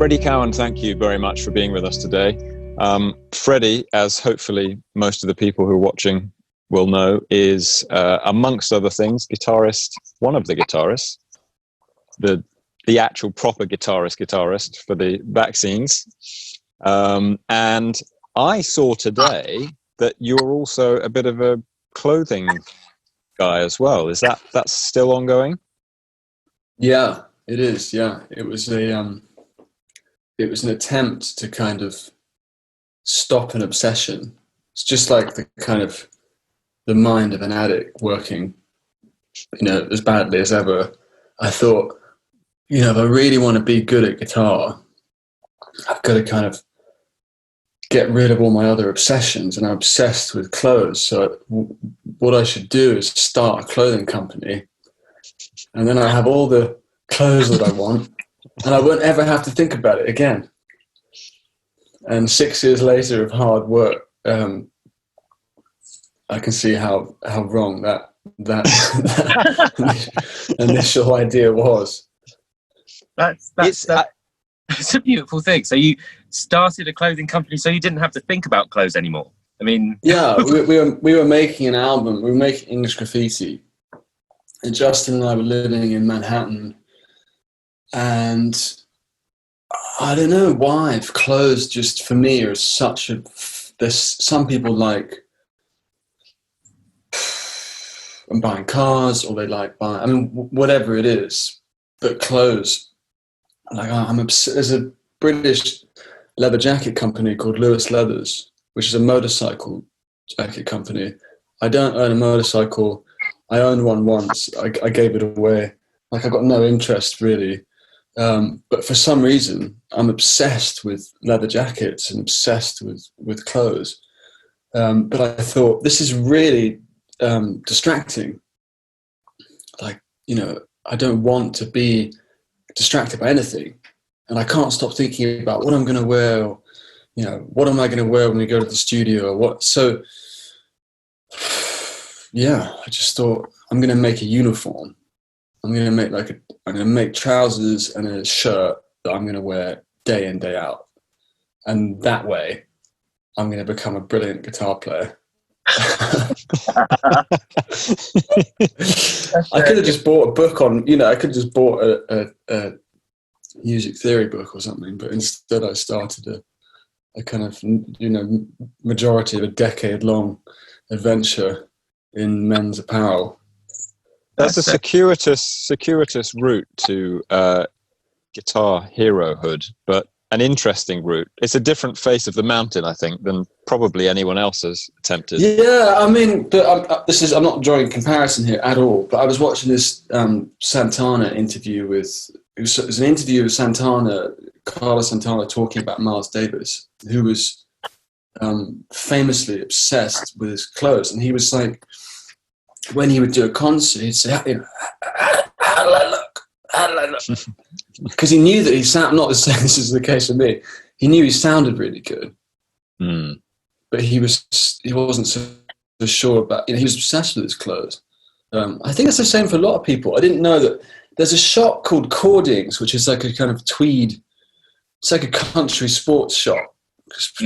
Freddie Cowan, thank you very much for being with us today. Freddie, as hopefully most of the people who are watching will know, is, amongst other things, one of the guitarists, the actual proper guitarist for the vaccines. And I saw today that you're also a bit of a clothing guy as well. That's still ongoing? Yeah, it is. Yeah, it was an attempt to kind of stop an obsession. It's just like the mind of an addict working, as badly as ever. I thought, if I really want to be good at guitar, I've got to kind of get rid of all my other obsessions, and I'm obsessed with clothes. So what I should do is start a clothing company, and then I have all the clothes that I want, and I won't ever have to think about it again. And 6 years later of hard work, I can see how wrong that initial idea was. That's a beautiful thing. So you started a clothing company so you didn't have to think about clothes anymore. I mean, yeah, we were making an album. We were making English Graffiti, and Justin and I were living in Manhattan, and I don't know why clothes just for me are such a. There's some people like buying cars, or they like buying. I mean, whatever it is, but clothes. Like I'm obsessed. There's a British leather jacket company called Lewis Leathers, which is a motorcycle jacket company. I don't own a motorcycle. I owned one once. I gave it away. Like I got no interest really. But for some reason, I'm obsessed with leather jackets and obsessed with clothes. But I thought, this is really distracting. Like, I don't want to be distracted by anything. And I can't stop thinking about what I'm going to wear, or, what am I going to wear when we go to the studio, or what. So, yeah, I just thought, I'm going to make a uniform. I'm going to make trousers and a shirt that I'm going to wear day in, day out. And that way, I'm going to become a brilliant guitar player. I could have just bought a book on, I could have just bought a music theory book or something, but instead I started a kind of, majority of a decade-long adventure in men's apparel. That's a circuitous route to guitar herohood, but an interesting route. It's a different face of the mountain, I think, than probably anyone else has attempted. Yeah, I mean, but I'm not drawing comparison here at all, but I was watching this Santana interview it was an interview with Carlos Santana, talking about Miles Davis, who was famously obsessed with his clothes. And he was like, when he would do a concert, he'd say, how do I look? How do I look? Because he knew that he sounded, not to say this is the case for me, he knew he sounded really good. Mm. But he wasn't so sure about, he was obsessed with his clothes. I think that's the same for a lot of people. I didn't know that there's a shop called Cordings, which is like a kind of tweed, it's like a country sports shop,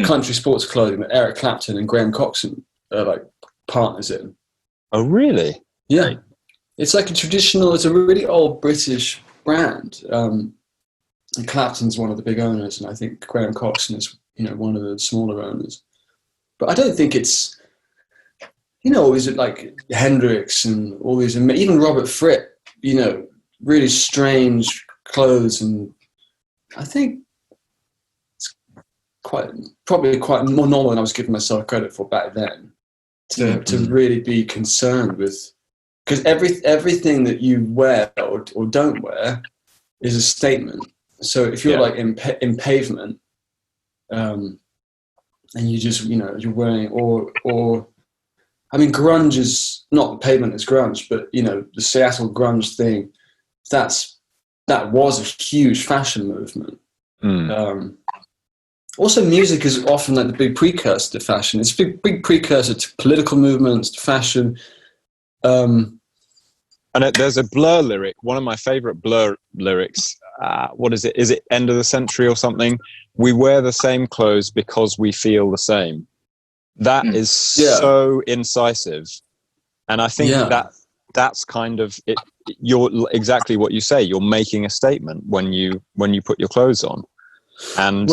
country sports clothing that Eric Clapton and Graham Coxon are like partners in. Oh, really? Yeah. It's like it's a really old British brand. And Clapton's one of the big owners, and I think Graham Coxon is, one of the smaller owners. But I don't think it's, all these like Hendrix and all these, even Robert Fripp, really strange clothes. And I think it's probably quite more normal than I was giving myself credit for back then to really be concerned with, because everything that you wear or don't wear is a statement. So if you're like in Pavement, and you just, you're wearing, or I mean, grunge is not Pavement is grunge, but the Seattle grunge thing, that was a huge fashion movement. Also, music is often like the big precursor to fashion. It's a big precursor to political movements, to fashion. And there's a Blur lyric, one of my favorite Blur lyrics, what is it? Is it end of the century or something? We wear the same clothes because we feel the same. That is so incisive. And I think that's kind of it. You're exactly what you say. You're making a statement when you put your clothes on. And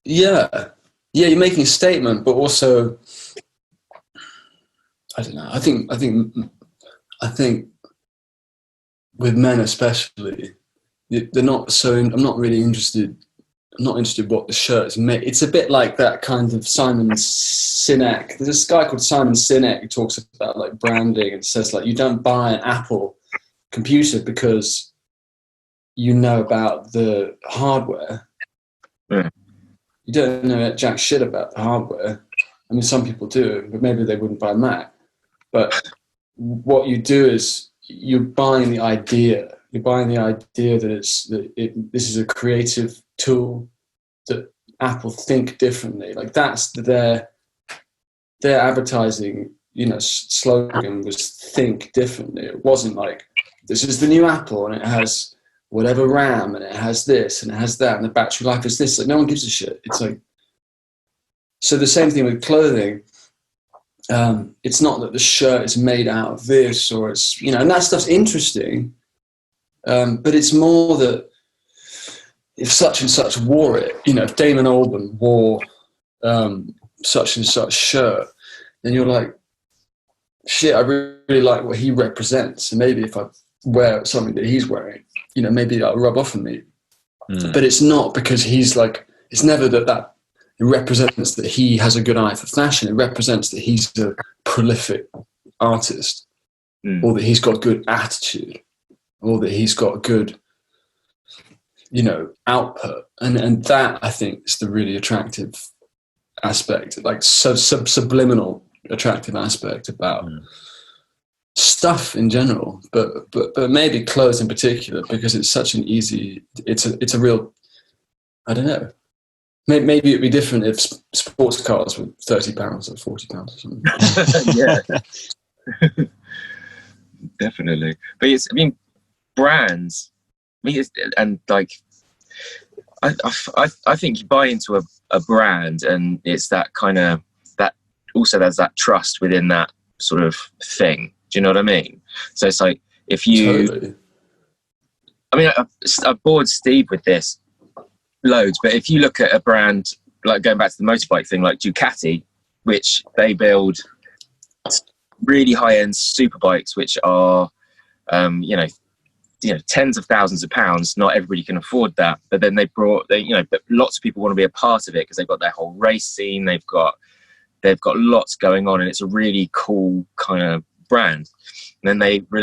you're making a statement, but also, I don't know. I think with men especially, they're not so. I'm not really interested. I'm not interested what the shirt is made. It's a bit like that kind of Simon Sinek. There's this guy called Simon Sinek who talks about like branding and says like you don't buy an Apple computer because you know about the hardware. Yeah. You don't know jack shit about the hardware. I mean, some people do, but maybe they wouldn't buy a Mac. But what you do is you're buying the idea. You're buying the idea that this is a creative tool that Apple think differently. Like that's their advertising, slogan was think differently. It wasn't like this is the new Apple and it has whatever RAM and it has this and it has that and the battery life is this. Like no one gives a shit. It's like, so the same thing with clothing. It's not that the shirt is made out of this or it's, and that stuff's interesting. But it's more that if such and such wore it, if Damon Albarn wore such and such shirt, then you're like, shit, I really like what he represents. And maybe if I wear something that he's wearing, maybe that'll rub off on me. But it's not because he's like, it's never that it represents that he has a good eye for fashion. It represents that he's a prolific artist or that he's got good attitude or that he's got good, output. And that, I think, is the really attractive aspect, like subliminal attractive aspect about stuff in general, but maybe clothes in particular, because it's such an easy, it's a real, I don't know. Maybe it'd be different if sports cars were £30 or £40 or something. Yeah, definitely. But brands. And like, I think you buy into a brand, and it's that kind of that. Also, there's that trust within that sort of thing. Do you know what I mean? So it's like if you. Totally. I mean, I've bored Steve with this loads, but if you look at a brand, like going back to the motorbike thing, like Ducati, which they build really high-end super bikes, which are, tens of thousands of pounds. Not everybody can afford that, but then but lots of people want to be a part of it because they've got their whole race scene. They've got lots going on, and it's a really cool kind of brand. And then they were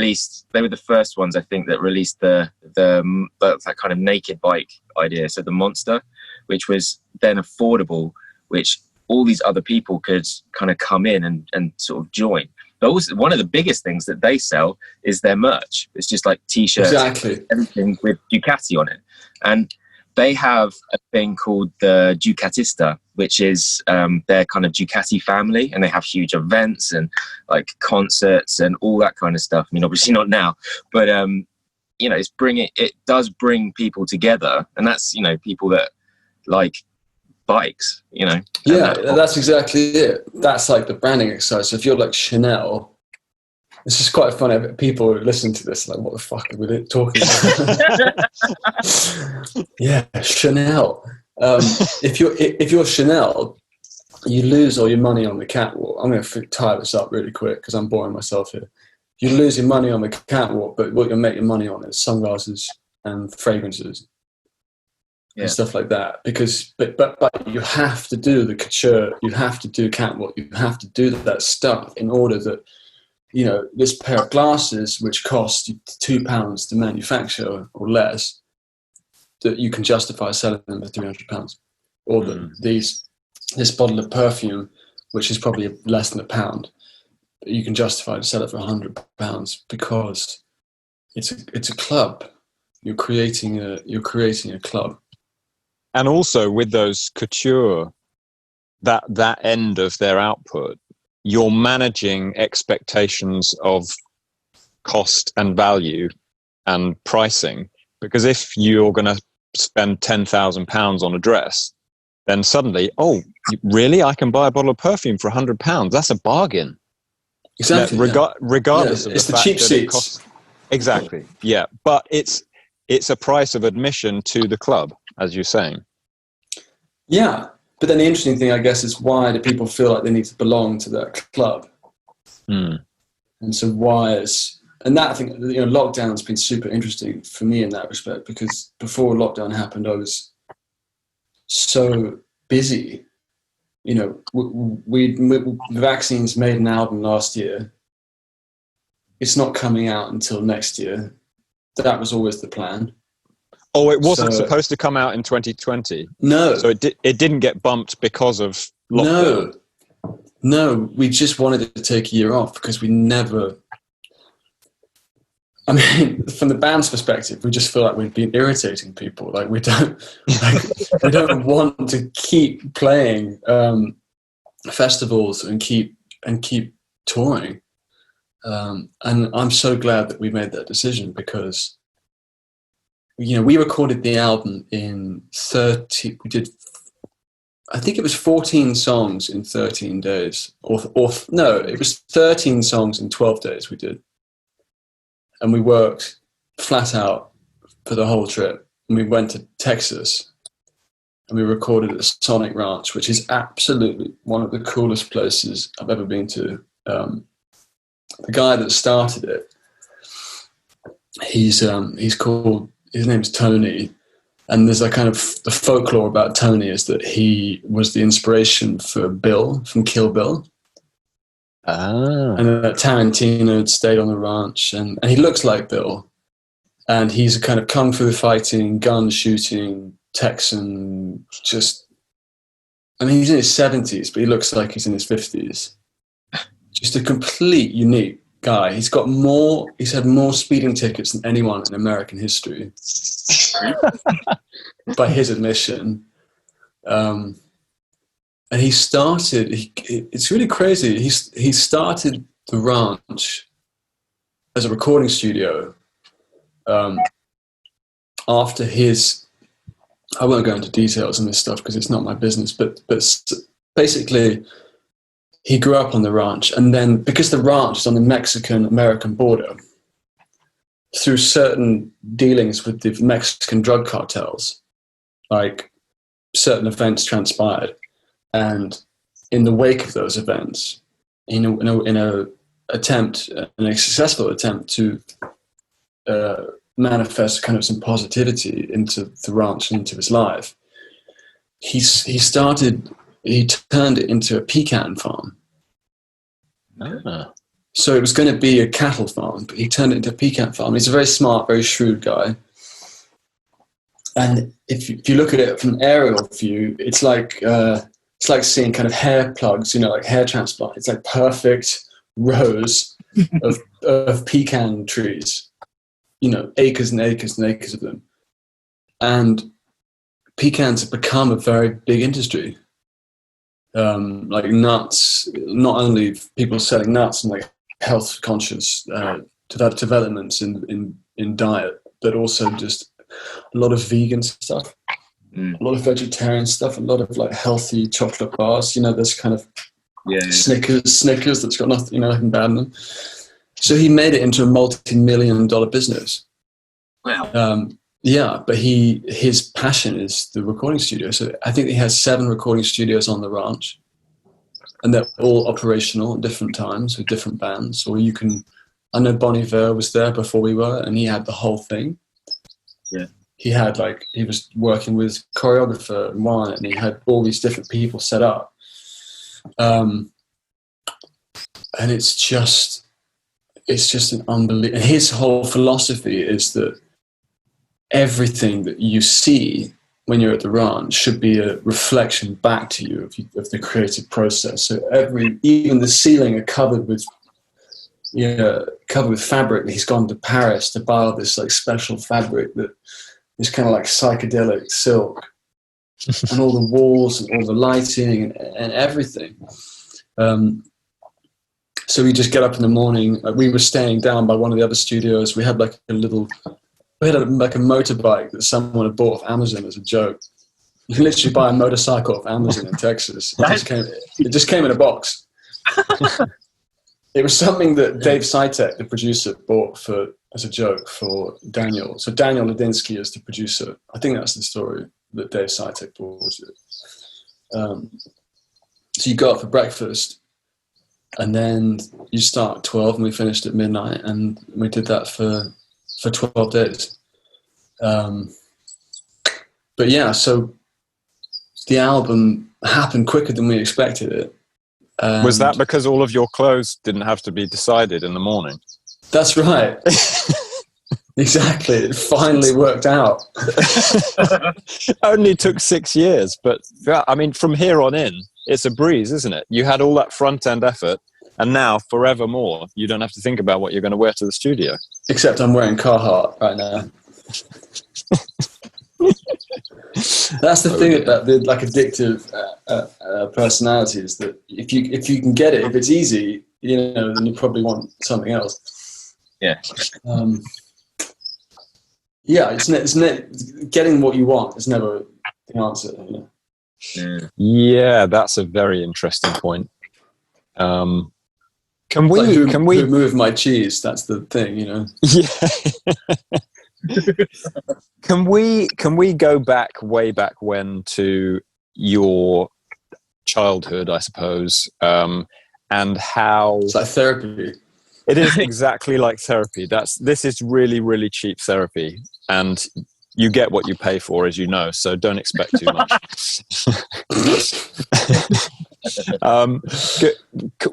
the first ones, I think, that released that kind of naked bike idea. So the Monster, which was then affordable, which all these other people could kind of come in and sort of join. But also, one of the biggest things that they sell is their merch. It's just like T-shirts, everything with Ducati on it. And they have a thing called the Ducatista, which is their kind of Ducati family, and they have huge events and like concerts and all that kind of stuff. I mean, obviously not now, but it does bring people together, and that's people that like bikes, Yeah, that's exactly it. That's like the branding exercise. So if you're like Chanel. This is quite funny. People who listen to this like, what the fuck are we talking about? Yeah, Chanel. If you're Chanel, you lose all your money on the catwalk. I'm going to tie this up really quick because I'm boring myself here. You lose your money on the catwalk, but what you'll make your money on is sunglasses and fragrances and stuff like that. Because, but you have to do the couture. You have to do catwalk. You have to do that stuff in order that. This pair of glasses, which cost you £2 to manufacture or less, that you can justify selling them for £300. Or this bottle of perfume, which is probably less than £1, but you can justify to sell it for £100 because it's a club. You're creating a club. And also with those couture, that end of their output, you're managing expectations of cost and value and pricing Because if you're going to spend £10,000 on a dress, then suddenly, oh, really? I can buy a bottle of perfume for £100. That's a bargain. Exactly. Regardless of it's the the fact cheap that seats. it costs. Exactly. Yeah, but it's a price of admission to the club, as you're saying. Yeah, but then the interesting thing, I guess, is why do people feel like they need to belong to that club? Mm. And so and that, I think, lockdown's been super interesting for me in that respect, because before lockdown happened, I was so busy. The Vaccines made an album last year. It's not coming out until next year. That was always the plan. Oh, it wasn't supposed to come out in 2020? No. So it didn't get bumped because of lockdown? No, we just wanted to take a year off because we never... I mean, from the band's perspective, we just feel like we've been irritating people. Like we don't want to keep playing festivals and keep touring. And I'm so glad that we made that decision, because we recorded the album in 30. We did, I think it was 14 songs in 13 days, or no, it was 13 songs in 12 days. We did. And we worked flat out for the whole trip. And we went to Texas and we recorded at Sonic Ranch, which is absolutely one of the coolest places I've ever been to. The guy that started it, his name's Tony. And there's a kind of the folklore about Tony is that he was the inspiration for Bill from Kill Bill. Ah. And Tarantino had stayed on the ranch, and he looks like Bill. And he's a kind of kung fu fighting, gun shooting Texan. He's in his 70s, but he looks like he's in his 50s. Just a complete unique guy. He's had more speeding tickets than anyone in American history, by his admission. And he started, it's really crazy. He started the ranch as a recording studio after his, I won't go into details on this stuff because it's not my business, but basically he grew up on the ranch, and then because the ranch is on the Mexican-American border, through certain dealings with the Mexican drug cartels, like certain events transpired. And in the wake of those events, in a successful attempt to manifest kind of some positivity into the ranch and into his life, he turned it into a pecan farm. Ah. So it was going to be a cattle farm, but he turned it into a pecan farm. He's a very smart, very shrewd guy. And if you look at it from an aerial view, it's like seeing kind of hair plugs, like hair transplant. It's like perfect rows of pecan trees, acres and acres and acres of them. And pecans have become a very big industry. Like nuts, not only people selling nuts and like health conscious developments in diet, but also just a lot of vegan stuff. A lot of vegetarian stuff, a lot of like healthy chocolate bars. There's kind of Snickers that's got nothing bad in them. So he made it into a multi-million-dollar business. Wow. But his passion is the recording studio. So I think he has 7 recording studios on the ranch, and they're all operational at different times with different bands. Or I know Bon Iver was there before we were, and he had the whole thing. Yeah. He was working with choreographer and one, and he had all these different people set up. And it's just an unbelievable, and his whole philosophy is that everything that you see when you're at the ranch should be a reflection back to you of the creative process. So even the ceiling are covered with fabric. He's gone to Paris to buy all this like special fabric that is kind of like psychedelic silk, and all the walls and all the lighting and everything. So we just get up in the morning. We were staying down by one of the other studios. We had like a little We had like a motorbike that someone had bought off Amazon as a joke. You can literally buy a motorcycle off Amazon in Texas. It just came in a box. It was something that Dave Sitek, the producer, bought as a joke for Daniel. So Daniel Ladinsky is the producer. I think that's the story that Dave Sitek bought it. So you go out for breakfast, and then you start at 12, and we finished at midnight, and we did that for 12 days. But yeah, so the album happened quicker than we expected it. Was that because all of your clothes didn't have to be decided in the morning? That's right. Exactly. It finally worked out. Only took 6 years, but I mean, from here on in, it's a breeze, isn't it? You had all that front end effort, and now forevermore, you don't have to think about what you're going to wear to the studio. Except I'm wearing Carhartt right now. That's the thing about the like addictive personality, is that if you can get it, if it's easy, then you probably want something else. Yeah. Yeah, it's getting what you want is never the answer. Yeah, that's a very interesting point. Can we who move my cheese? That's the thing, Yeah. Can we go back way back when to your childhood, I suppose, and how it's like therapy. It is exactly like therapy. This is really, really cheap therapy, and you get what you pay for, as you know. So don't expect too much.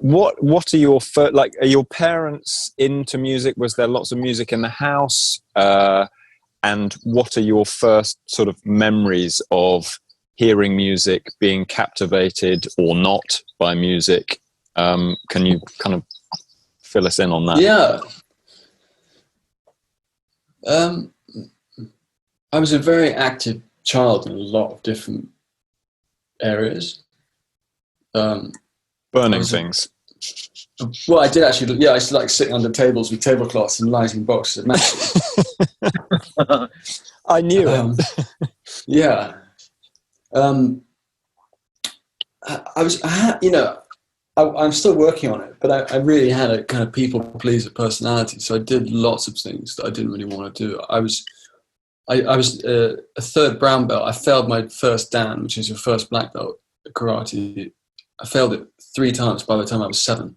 What are your like? Are your parents into music? Was there lots of music in the house? And what are your first sort of memories of hearing music, being captivated or not by music? Can you kind of fill us in on that? Yeah. I was a very active child in a lot of different areas. Burning things. Well, I did actually. Yeah, I used to like sitting under tables with tablecloths and lighting boxes of matches. I knew it. Yeah. I'm still working on it, but I really had a kind of people pleaser personality. So I did lots of things that I didn't really want to do. I was a third brown belt. I failed my first Dan, which is your first black belt karate. I failed it 3 times by the time I was 7.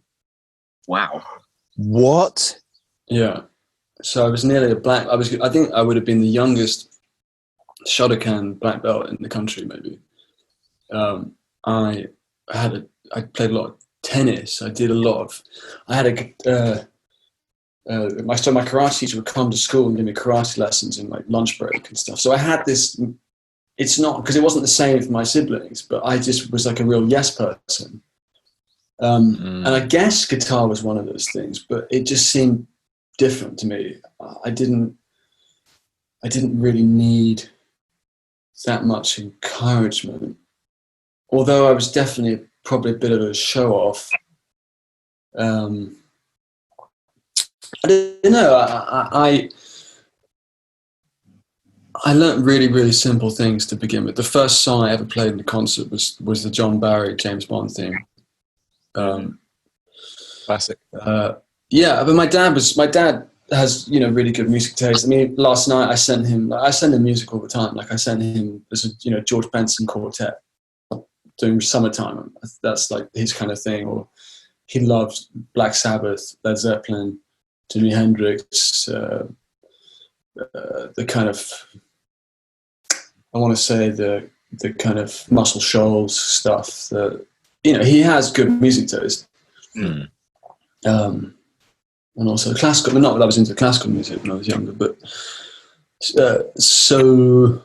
Wow. What? Yeah. So I was nearly a black. I think I would have been the youngest Shotokan black belt in the country, maybe. I played a lot of tennis. I did a lot of. I had my karate teacher would come to school and give me karate lessons in like lunch break and stuff. So I had this. It's not because it wasn't the same for my siblings, but I just was like a real yes person. And I guess guitar was one of those things, but it just seemed different to me. I didn't really need that much encouragement, although I was definitely probably a bit of a show off. I don't know. I learned really, really simple things to begin with. The first song I ever played in the concert was the John Barry James Bond theme. Classic. Yeah, but my dad has really good music taste. I mean, last night I sent him music all the time. Like I sent him George Benson quartet doing Summertime. That's like his kind of thing. Or he loves Black Sabbath, Led Zeppelin, Jimi Hendrix, the kind of, I want to say the kind of Muscle Shoals stuff that, he has good music taste. And also classical, but not that I was into classical music when I was younger, but so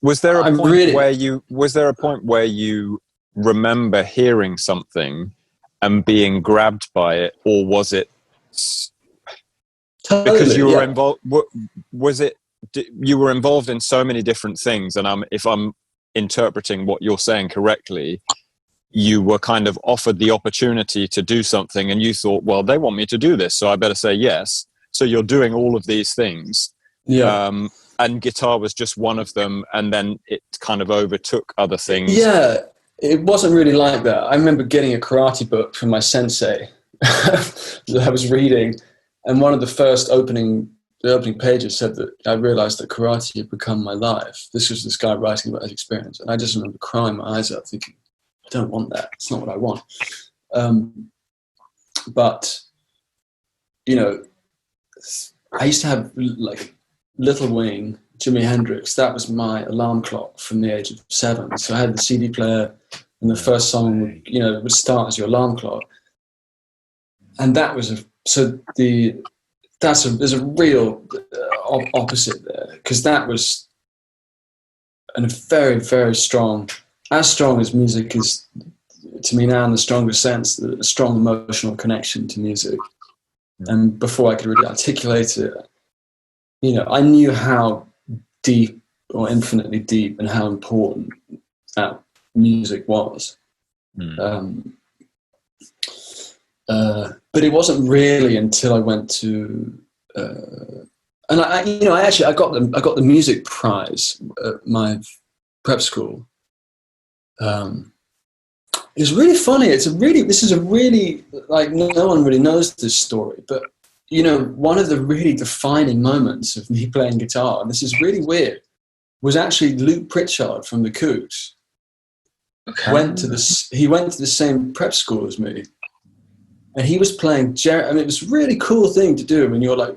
was there a point where you remember hearing something and being grabbed by it, or was it because you were involved? Was it you were involved in so many different things? And if I'm interpreting what you're saying correctly, you were kind of offered the opportunity to do something, and you thought, well, they want me to do this, so I better say yes. So you're doing all of these things, And guitar was just one of them, and then it kind of overtook other things. Yeah, it wasn't really like that. I remember getting a karate book from my sensei that I was reading, and one of the opening pages said that I realized that karate had become my life. This was this guy writing about his experience, and I just remember crying my eyes out, thinking, I don't want that. It's not what I want. But, you know, I used to have like Little Wing, Jimi Hendrix. That was my alarm clock from the age of 7. So I had the CD player, and the first song would, you know, would start as your alarm clock. And that was there's a real opposite there, because that was a very, very strong, as strong as music is to me now in the strongest sense, a strong emotional connection to music. And before I could really articulate it, you know, I knew how deep or infinitely deep and how important that music was. But it wasn't really until I went to, and I got the music prize at my prep school. It was really funny. This is a really, like, no one really knows this story, but, you know, one of the really defining moments of me playing guitar, and this is really weird, was actually Luke Pritchard from the Kooks. Okay. He went to the same prep school as me, and he was playing it was a really cool thing to do when you're like,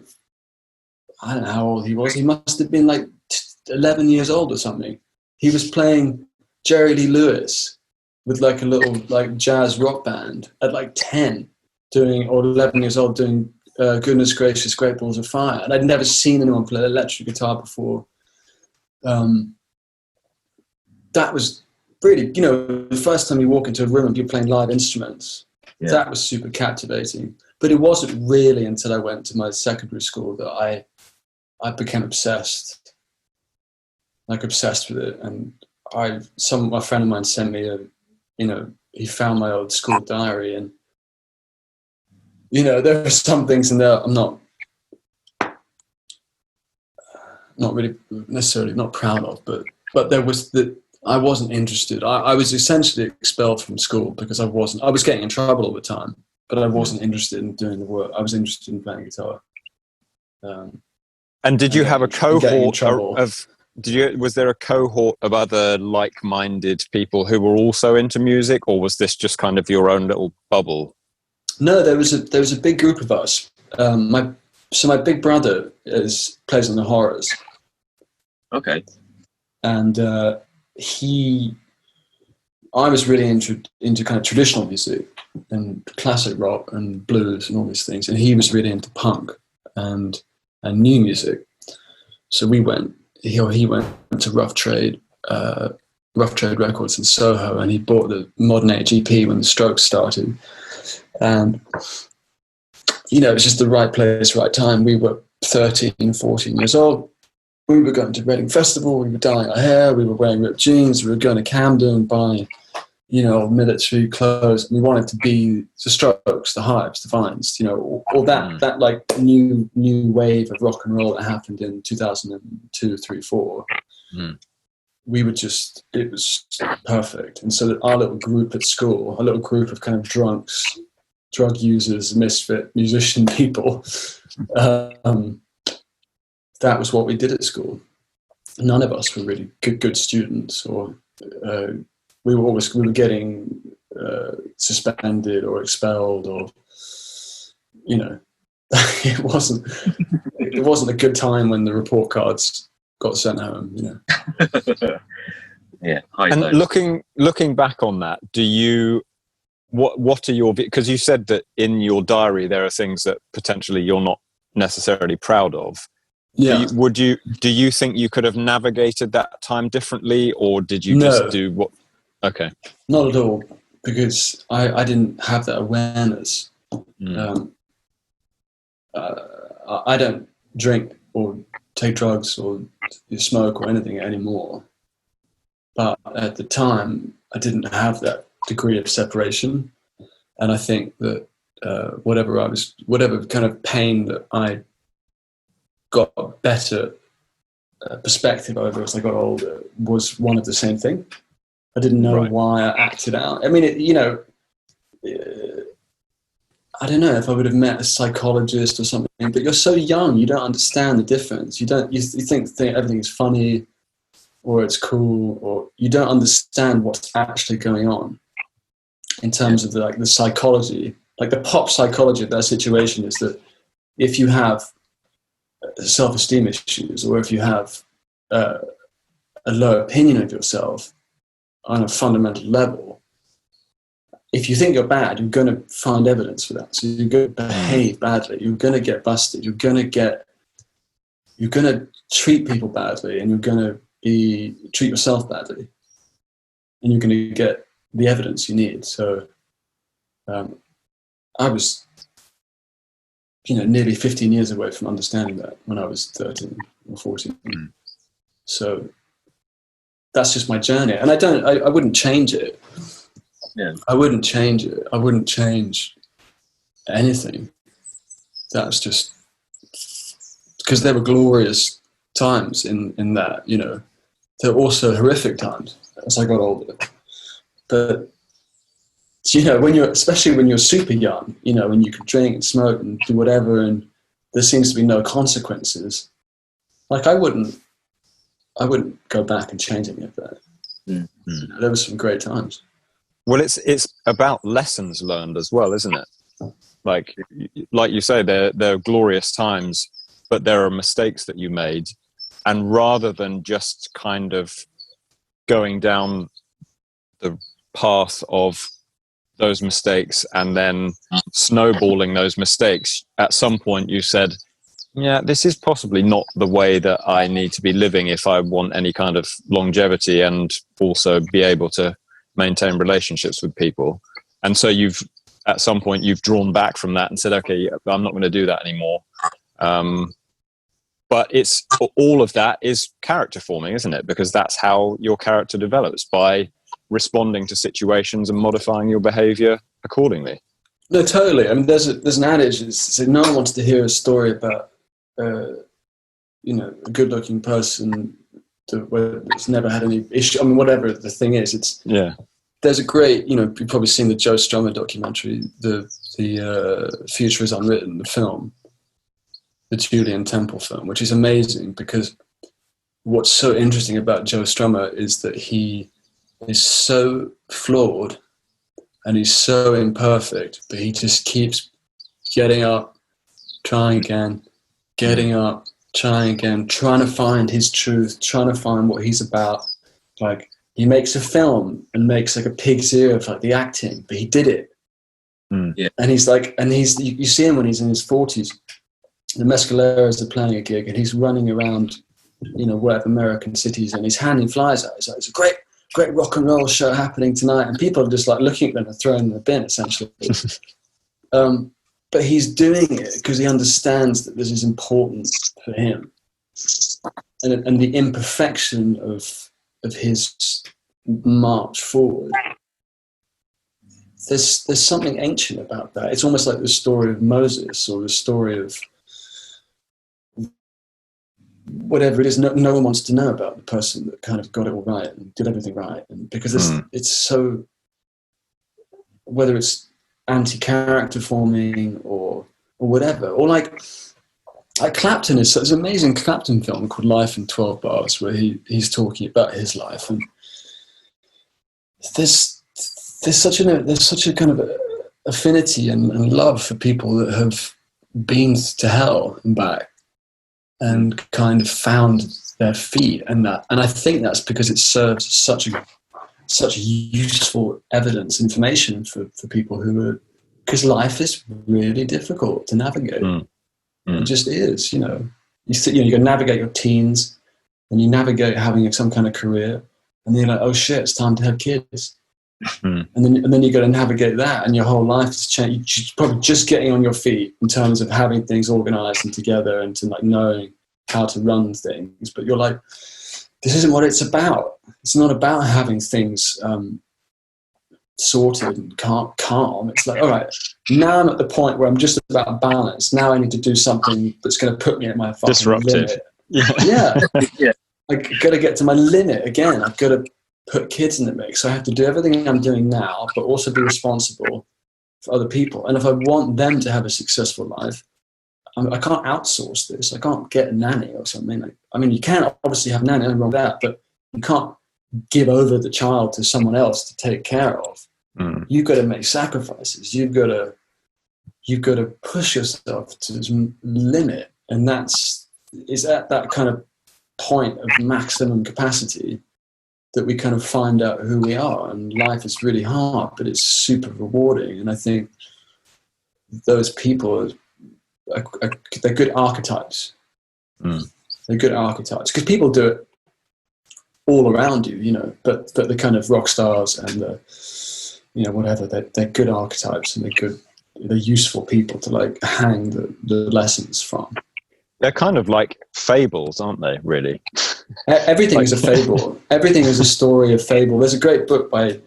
I don't know how old he was. He must have been like 11 years old or something. He was playing Jerry Lee Lewis with like a little like jazz rock band at like 10, or 11 years old, doing Goodness Gracious, Great Balls of Fire. And I'd never seen anyone play electric guitar before. That was really, you know, the first time you walk into a room and you're playing live instruments, that was super captivating. But it wasn't really until I went to my secondary school that I became obsessed with it. And my friend of mine sent me he found my old school diary, and, you know, there are some things in there I'm not really necessarily not proud of, but there was that I wasn't interested. I was essentially expelled from school because I was getting in trouble all the time, but I wasn't interested in doing the work. I was interested in playing guitar. And did you have a cohort was there a cohort of other like-minded people who were also into music, or was this just kind of your own little bubble? No, there was a big group of us. My big brother plays in the Horrors. Okay. And I was really into kind of traditional music and classic rock and blues and all these things, and he was really into punk and new music. So he went to Rough Trade Records in Soho, and he bought the Modern Age EP when the Strokes started. And, you know, it was just the right place, right time. We were 13, 14 years old. We were going to Reading Festival. We were dyeing our hair. We were wearing ripped jeans. We were going to Camden, buying, you know, military clothes. We wanted to be the Strokes, the Hives, the Vines, you know, all that like new wave of rock and roll that happened in 2002, 3, 4. We were just, it was perfect. And so our little group at school, a little group of kind of drunks, drug users, misfit musician people, that was what we did at school. None of us were really good students, or we were getting suspended or expelled, or, you know, it wasn't a good time when the report cards got sent home, you know. Yeah. And looking back on that, what are your, because you said that in your diary there are things that potentially you're not necessarily proud of. Yeah. Do you think you could have navigated that time differently, or did you just do what? Okay. Not at all, because I didn't have that awareness. I don't drink or take drugs or smoke or anything anymore. But at the time, I didn't have that degree of separation. And I think that whatever kind of pain that I got better perspective over as I got older was one of the same thing. I didn't know why I acted out. I mean, I don't know if I would have met a psychologist or something, but you're so young, you don't understand the difference. You think everything is funny or it's cool, or you don't understand what's actually going on in terms of the psychology. Like the pop psychology of that situation is that if you have self-esteem issues, or if you have a low opinion of yourself on a fundamental level, if you think you're bad, you're going to find evidence for that. So you're going to behave badly. You're going to get busted. You're going to treat people badly, and you're going to treat yourself badly, and you're going to get the evidence you need. So I was, nearly 15 years away from understanding that when I was 13 or 14. So that's just my journey, and I wouldn't change it. Yeah. I wouldn't change it. I wouldn't change anything. That's just because there were glorious times in that, There were also horrific times as I got older. But, especially when you're super young, when you can drink and smoke and do whatever, and there seems to be no consequences. Like I wouldn't go back and change any of that. Mm-hmm. There were some great times. Well, it's about lessons learned as well, isn't it? Like you say, there are glorious times, but there are mistakes that you made. And rather than just kind of going down the path of those mistakes and then snowballing those mistakes, at some point you said, yeah, this is possibly not the way that I need to be living if I want any kind of longevity and also be able to maintain relationships with people. And so at some point you've drawn back from that and said, okay, I'm not going to do that anymore. But it's all of that is character forming, isn't it? Because that's how your character develops, by responding to situations and modifying your behavior accordingly. No, totally. I mean, there's an adage. It's no one wants to hear a story about, a good-looking person that's never had any issue. I mean, whatever the thing is, there's a great, you've probably seen the Joe Strummer documentary, the Future is Unwritten, the film, the Julian Temple film, which is amazing because what's so interesting about Joe Strummer is that he is so flawed and he's so imperfect, but he just keeps getting up, trying again, getting up, trying again, trying to find his truth, trying to find what he's about. Like, he makes a film and makes like a pig's ear of like the acting, but he did it. Yeah. And you see him when he's in his 40s. The Mescaleras are playing a gig and he's running around, whatever American cities, and he's handing flyers out. He's like, it's a great rock and roll show happening tonight. And people are just like looking at them and throwing them in the bin, essentially. But he's doing it because he understands that this is important for him. And the imperfection of his march forward. There's something ancient about that. It's almost like the story of Moses or the story of whatever it is. No one wants to know about the person that kind of got it all right and did everything right. And because it's so, whether it's anti-character forming or whatever, or like Clapton there's an amazing Clapton film called Life in 12 Bars where he's talking about his life, and there's such a kind of affinity and love for people that have been to hell and back and kind of found their feet, and I think that's because it serves such useful evidence, information for people who are, because life is really difficult to navigate. It just is, you navigate your teens and you navigate having some kind of career, and then you're like, oh shit, it's time to have kids. And then you got to navigate that, and your whole life has changed. You're probably just getting on your feet in terms of having things organized and together and to like knowing how to run things. But you're like, this isn't what it's about. It's not about having things sorted and calm. It's like, all right, now I'm at the point where I'm just about balance. Now I need to do something that's going to put me at my fucking disruptive limit. Yeah. Yeah. I got to get to my limit again. I've got to put kids in the mix. So I have to do everything I'm doing now, but also be responsible for other people. And if I want them to have a successful life, I can't outsource this. I can't get a nanny or something. I mean, you can obviously have a nanny, nothing wrong with that, but you can't give over the child to someone else to take care of. You've got to make sacrifices. You've got to push yourself to this limit, and is at that kind of point of maximum capacity that we kind of find out who we are. And life is really hard, but it's super rewarding. And I think those people they're good archetypes. They're good archetypes because people do it all around you, you know. But the kind of rock stars and the, you know, whatever, they're good archetypes, and they're useful people to like hang the lessons from. They're kind of like fables, aren't they? Really, everything is a fable. Everything is a story of fable. There's a great book by,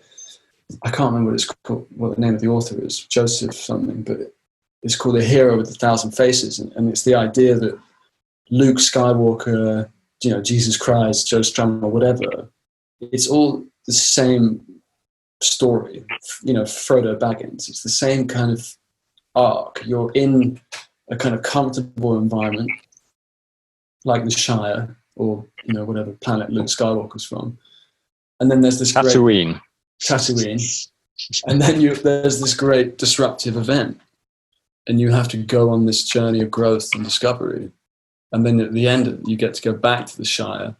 I can't remember what it's called, what the name of the author is, Joseph something, but it's called A Hero with 1,000 Faces, and it's the idea that Luke Skywalker, you know, Jesus Christ, Joe Strummer, whatever, it's all the same story. You know, Frodo Baggins, it's the same kind of arc. You're in a kind of comfortable environment, like the Shire, or, you know, whatever planet Luke Skywalker's from, and then there's this Tatooine, and then there's this great disruptive event, and you have to go on this journey of growth and discovery. And then at the end, you get to go back to the Shire,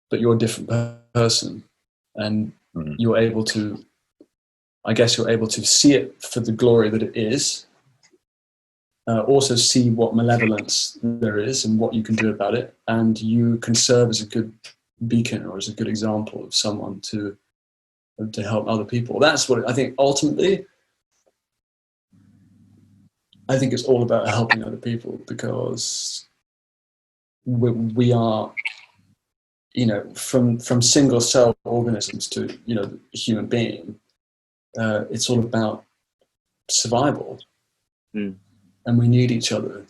but you're a different person. And you're able to, I guess you're able to see it for the glory that it is. Also see what malevolence there is and what you can do about it. And you can serve as a good beacon or as a good example of someone to help other people. That's what I think ultimately, I think it's all about helping other people, because we are, you know, from single cell organisms to, you know, a human being, it's all about survival. And we need each other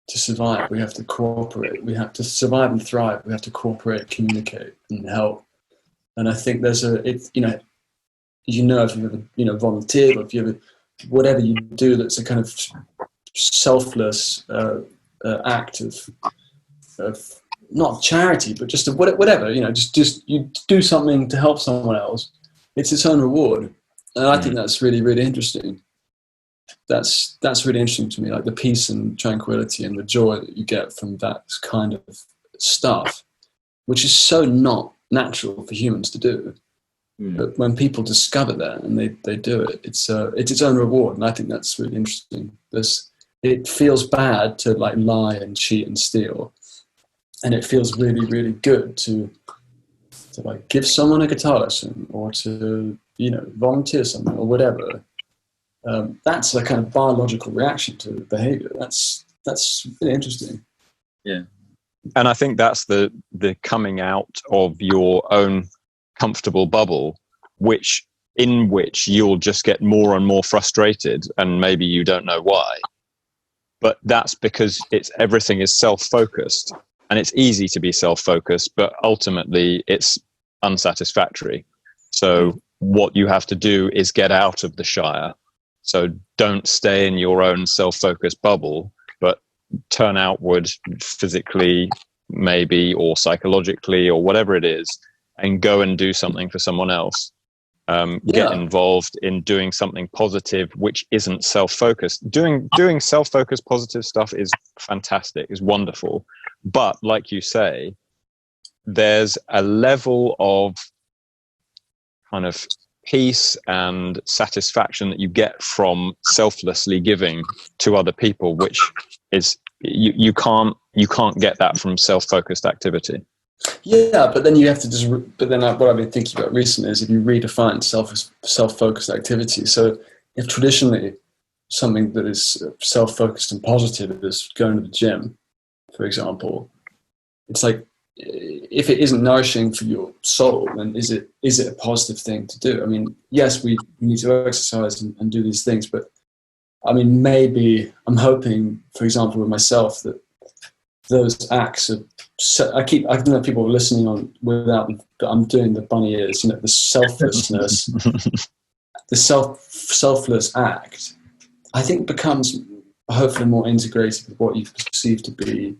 to survive. We have to cooperate. We have to survive and thrive. We have to cooperate, communicate, and help. And I think there's if you've ever, you know, volunteered, or if you ever, whatever you do that's a kind of selfless act of not charity, but just whatever, you know, just you do something to help someone else, it's its own reward. And I think that's really, really interesting. That's really interesting to me, like the peace and tranquility and the joy that you get from that kind of stuff, which is so not natural for humans to do. But when people discover that and they do it, it's its own reward. And I think that's really interesting. It feels bad to like lie and cheat and steal, and it feels really, really good to like give someone a guitar lesson, or to, you know, volunteer something or whatever. That's a kind of biological reaction to behavior. That's really interesting. Yeah. And I think that's the coming out of your own comfortable bubble, in which you'll just get more and more frustrated, and maybe you don't know why. But that's because everything is self-focused, and it's easy to be self-focused, but ultimately it's unsatisfactory. So what you have to do is get out of the Shire. So don't stay in your own self-focused bubble, but turn outward physically, maybe, or psychologically, or whatever it is, and go and do something for someone else. Get involved in doing something positive, which isn't self-focused. Doing self-focused positive stuff is fantastic, is wonderful. But like you say, there's a level of kind of peace and satisfaction that you get from selflessly giving to other people, which is you can't get that from self-focused activity. Yeah, but then you have to what I've been thinking about recently is if you redefine self-focused activity. So if traditionally something that is self-focused and positive is going to the gym, for example, it's like, if it isn't nourishing for your soul, then is it a positive thing to do? I mean, yes, we need to exercise and do these things, but I mean, maybe I'm hoping, for example, with myself, that those acts of, I don't know if people are listening on without, but I'm doing the bunny ears, you know, the selflessness, the selfless act, I think becomes hopefully more integrated with what you perceive to be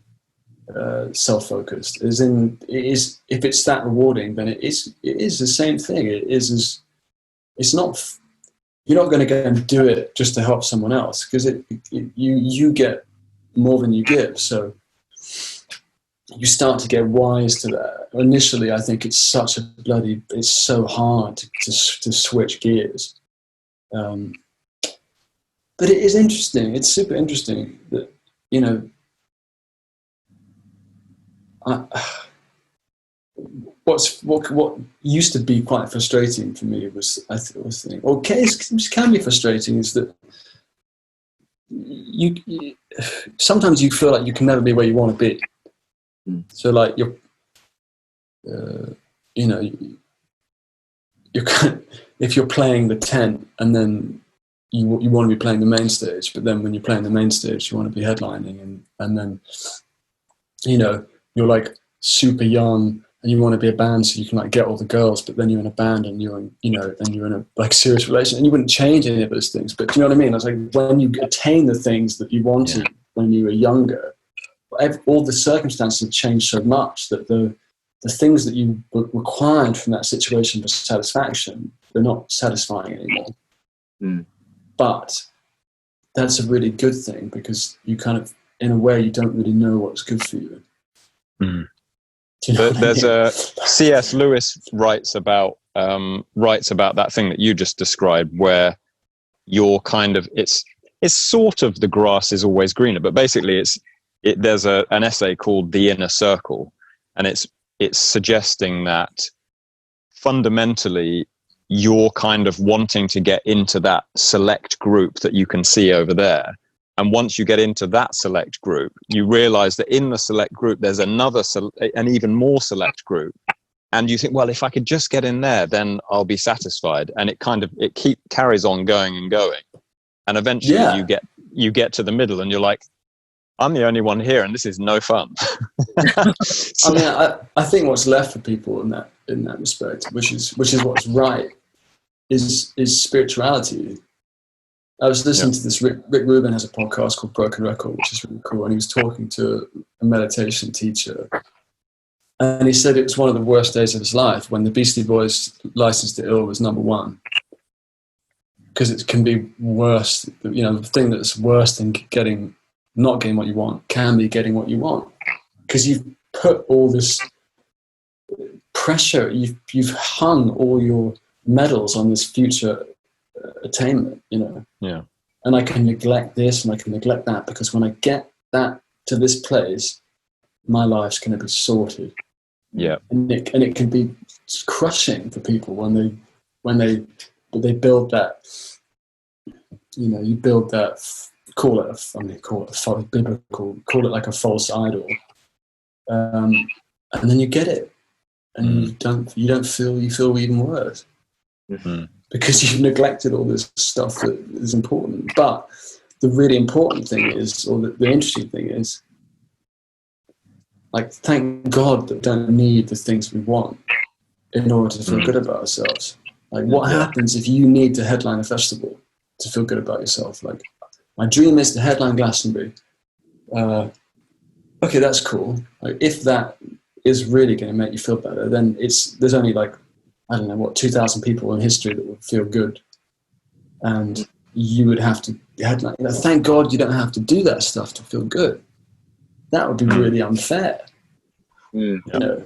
self-focused. As in, if it's that rewarding, then it is the same thing. It's not, you're not going to go and do it just to help someone else, because you get more than you give. So you start to get wise to that. Initially, I think it's so hard to switch gears. But it is interesting. It's super interesting that, you know, what used to be quite frustrating for me was, can be frustrating, is that you sometimes you feel like you can never be where you want to be. So like you're if you're playing the tent and then you want to be playing the main stage, but then when you're playing the main stage you want to be headlining, and then, you know, you're like super young and you want to be a band so you can like get all the girls, but then you're in a band and you're in a like serious relation, and you wouldn't change any of those things. But do you know what I mean? It's like when you attain the things that you wanted when you were younger, all the circumstances have changed so much that the things that you required from that situation for satisfaction, they're not satisfying anymore. But that's a really good thing, because you kind of, in a way, you don't really know what's good for you. You know There's a C.S. Lewis writes about that thing that you just described, where you're kind of, it's sort of the grass is always greener, but basically there's an essay called The Inner Circle, and it's suggesting that fundamentally you're kind of wanting to get into that select group that you can see over there. And once you get into that select group, you realize that in the select group, there's an even more select group. And you think, well, if I could just get in there, then I'll be satisfied. And it carries on going and going. And eventually you get to the middle and you're like, I'm the only one here and this is no fun. I mean, I think what's left for people in that respect, which is what's right, is spirituality. I was listening to this, Rick Rubin has a podcast called Broken Record, which is really cool, and he was talking to a meditation teacher, and he said it was one of the worst days of his life when the Beastie Boys' License to Ill was number one, because it can be worse, you know, the thing that's worse than not getting what you want can be getting what you want, because you've put all this pressure, you've hung all your medals on this future attainment, you know. Yeah. And I can neglect this and I can neglect that, because when I get that to this place, my life's going to be sorted. Yeah. And it can be crushing for people when they build that, you know, you build that, call it biblical, call it like a false idol, and then you get it, and you feel even worse. Because you've neglected all this stuff that is important. But the really important thing is, or the interesting thing is, like, thank God that we don't need the things we want in order to feel good about ourselves. Like, what happens if you need to headline a festival to feel good about yourself? Like, my dream is to headline Glastonbury. Okay, that's cool. Like, if that is really going to make you feel better, then there's only like, I don't know, 2,000 people in history that would feel good. And you would have to headline. You know, thank God you don't have to do that stuff to feel good. That would be really unfair. You know?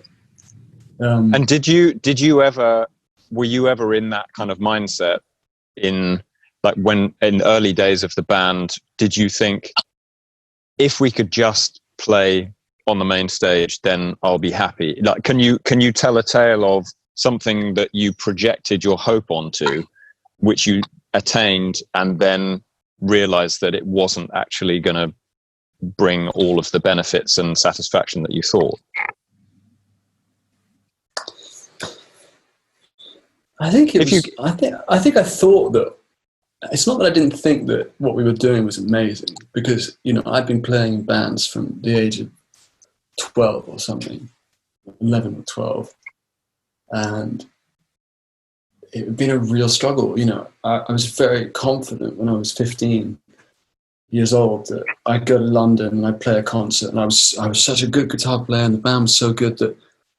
And were you ever in that kind of mindset in the early days of the band? Did you think, if we could just play on the main stage, then I'll be happy? Like, can you tell a tale of something that you projected your hope onto, which you attained, and then realized that it wasn't actually going to bring all of the benefits and satisfaction that you thought? I think I thought that, it's not that I didn't think that what we were doing was amazing, because, you know, I've been playing in bands from the age of 12 or something, 11 or 12. And it had been a real struggle. You know, I was very confident when I was 15 years old that I'd go to London and I'd play a concert, and I was such a good guitar player, and the band was so good that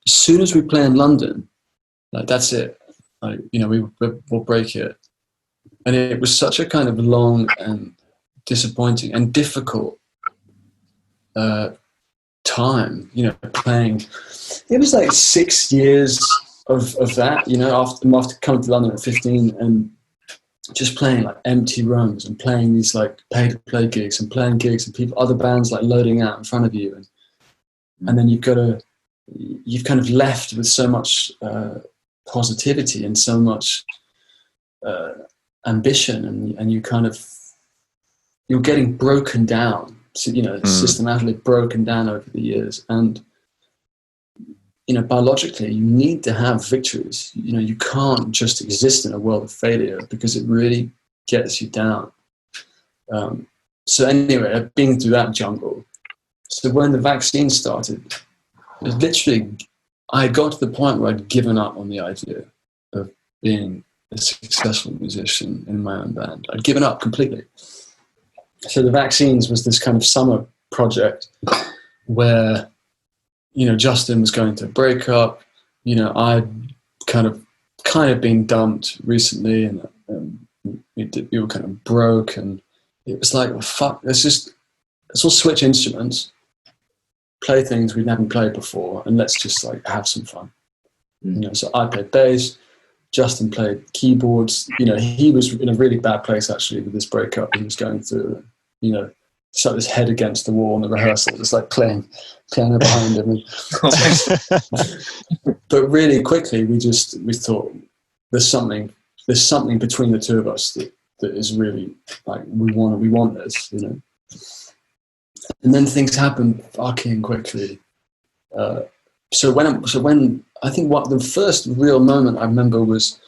as soon as we play in London, like, that's it. Like, you know, we'll break it. And it was such a kind of long and disappointing and difficult time, you know, playing. It was like 6 years of that, you know, after coming to London at 15 and just playing like empty rooms and playing these like pay-to-play gigs and playing gigs and people, other bands like loading out in front of you, and then you've kind of left with so much positivity and so much ambition, and you're getting broken down, so, you know, systematically broken down over the years. And, you know, biologically, you need to have victories. You know, you can't just exist in a world of failure, because it really gets you down. So anyway, I've been through that jungle. So when the vaccine started, it was literally, I got to the point where I'd given up on the idea of being a successful musician in my own band. I'd given up completely. So the vaccines was this kind of summer project where, you know, Justin was going to break up. You know, I'd kind of been dumped recently, and we were kind of broke, and it was like, well, fuck, let's all switch instruments, play things we haven't played before, and let's just like have some fun. You know, so I played bass, Justin played keyboards. You know, he was in a really bad place actually with this breakup he was going through. You know, stuck his head against the wall in the rehearsal, just like playing piano behind him. But really quickly, we thought there's something between the two of us that is really like, we want this, you know. And then things happened fucking quickly. So when I think the first real moment I remember was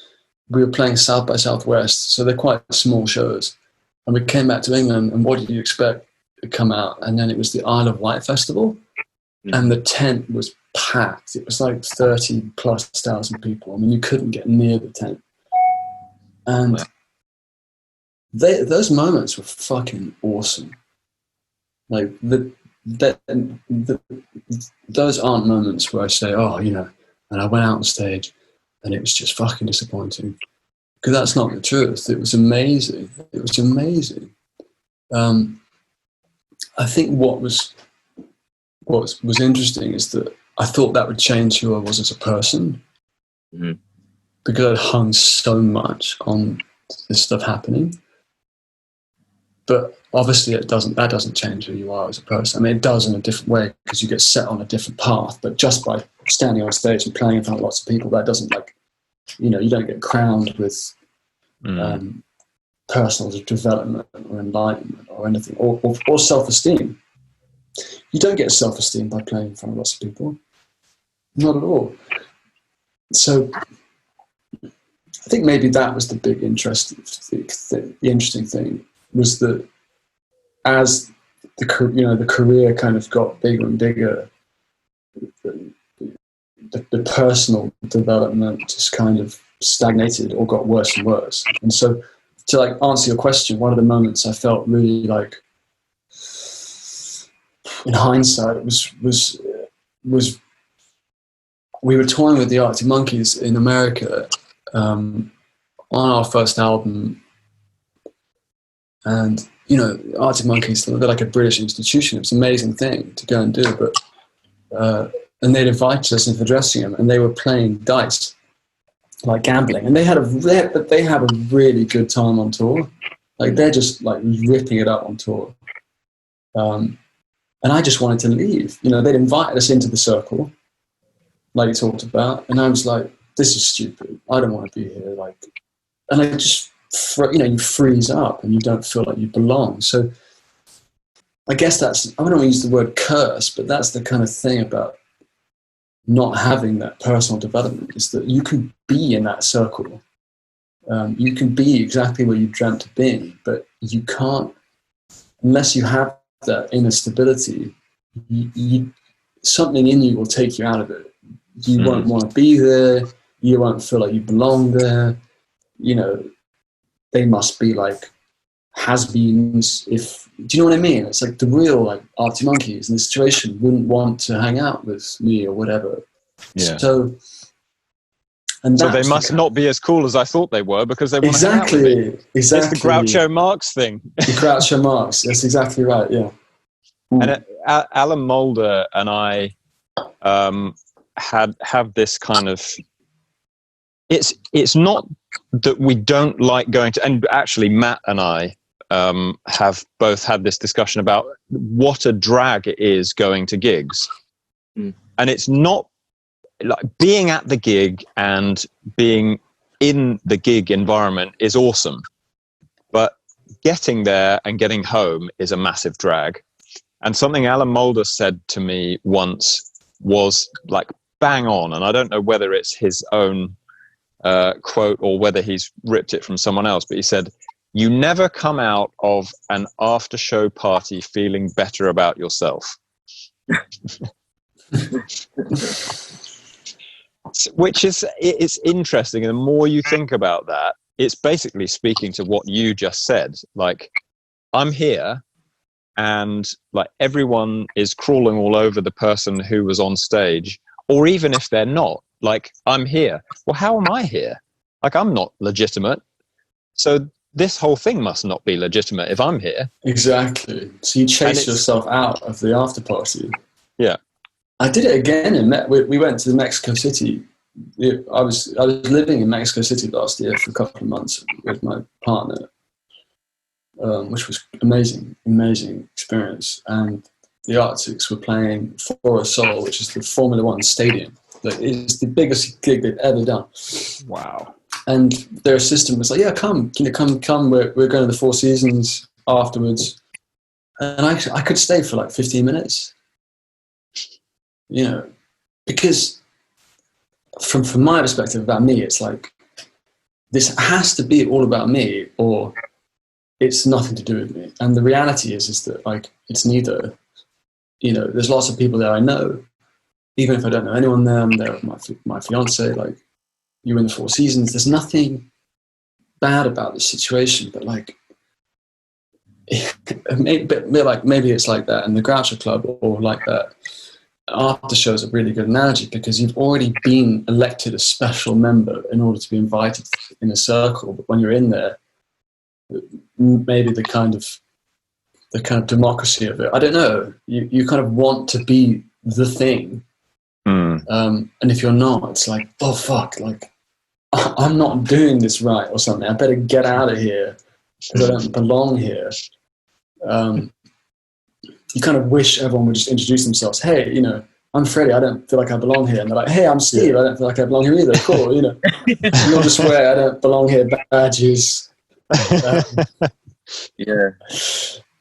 we were playing South by Southwest, so they're quite small shows, and we came back to England, and what did you expect to come out? And then it was the Isle of Wight festival, and the tent was packed. It was like 30,000+ people. I mean, you couldn't get near the tent, and those moments were fucking awesome. Like those aren't moments where I say, oh, you know, and I went out on stage and it was just fucking disappointing, because that's not the truth. It was amazing. It was amazing. I think what was interesting is that I thought that would change who I was as a person, because I'd hung so much on this stuff happening. But obviously that doesn't change who you are as a person. I mean, it does in a different way, because you get set on a different path. But just by standing on stage and playing in front of lots of people, that doesn't, like, you know, you don't get crowned with personal development or enlightenment or anything, or self-esteem. You don't get self-esteem by playing in front of lots of people. Not at all. So I think maybe that was the big interesting thing, was that as the career kind of got bigger and bigger, the personal development just kind of stagnated or got worse and worse. And so, to like answer your question, one of the moments I felt really like, in hindsight, was we were touring with the Arctic Monkeys in America on our first album. And, you know, Arctic Monkeys, they're like a British institution. It was an amazing thing to go and do. But and they'd invited us into the dressing room, and they were playing dice, like gambling. And they have a really good time on tour. Like, they're just like ripping it up on tour. And I just wanted to leave. You know, they'd invited us into the circle, like you talked about, and I was like, this is stupid. I don't want to be here. Like, and I just, you know, you freeze up and you don't feel like you belong. So I guess that's, I don't want to use the word curse, but that's the kind of thing about not having that personal development, is that you can be in that circle. You can be exactly where you dreamt of being, but you can't, unless you have that inner stability, something in you will take you out of it. You won't want to be there. You won't feel like you belong there. You know, they must be like has-beens. If, do you know what I mean? It's like the real like arty monkeys in the situation wouldn't want to hang out with me or whatever. Yeah. So they must not be as cool as I thought they were because they want to hang out with me. Exactly. It's the Groucho Marx thing. The Groucho Marx. That's exactly right. Yeah. And Alan Moulder and I have this kind of. It's not that we don't like going to, and actually Matt and I have both had this discussion about what a drag it is going to gigs, and it's not like being at the gig and being in the gig environment is awesome, but getting there and getting home is a massive drag. And something Alan Moulder said to me once was like bang on, and I don't know whether it's his own quote or whether he's ripped it from someone else, but he said, "You never come out of an after show party feeling better about yourself." Which is, it's interesting. And the more you think about that, it's basically speaking to what you just said. Like, I'm here and like everyone is crawling all over the person who was on stage, or even if they're not, like, I'm here. Well, how am I here? Like, I'm not legitimate. So this whole thing must not be legitimate if I'm here. Exactly. So you chase yourself out of the after party. Yeah. I did it again. We went to Mexico City. I was living in Mexico City last year for a couple of months with my partner, which was amazing experience. And the Arctics were playing Foro Sol, which is the Formula One stadium. Like, it's the biggest gig they've ever done. Wow. And their assistant was like, "Yeah, come. We're going to the Four Seasons afterwards." And I could stay for like 15 minutes. You know, because from my perspective about me, it's like, this has to be all about me or it's nothing to do with me. And the reality is that like, it's neither. You know, there's lots of people there I know, even if I don't know anyone there. I'm there with my fiance, like, you're in the Four Seasons. There's nothing bad about this situation, but like, maybe it's like that in the Groucho Club, or like that after show is a really good analogy, because you've already been elected a special member in order to be invited in a circle. But when you're in there, maybe the kind of democracy of it, I don't know, you kind of want to be the thing. And if you're not, it's like, oh fuck, like, I'm not doing this right or something. I better get out of here because I don't belong here. You kind of wish everyone would just introduce themselves. "Hey, you know, I'm Freddie. I don't feel like I belong here." And they're like, "Hey, I'm Steve. I don't feel like I belong here either." Cool, you know. You'll just wear "I don't belong here" badges. Yeah.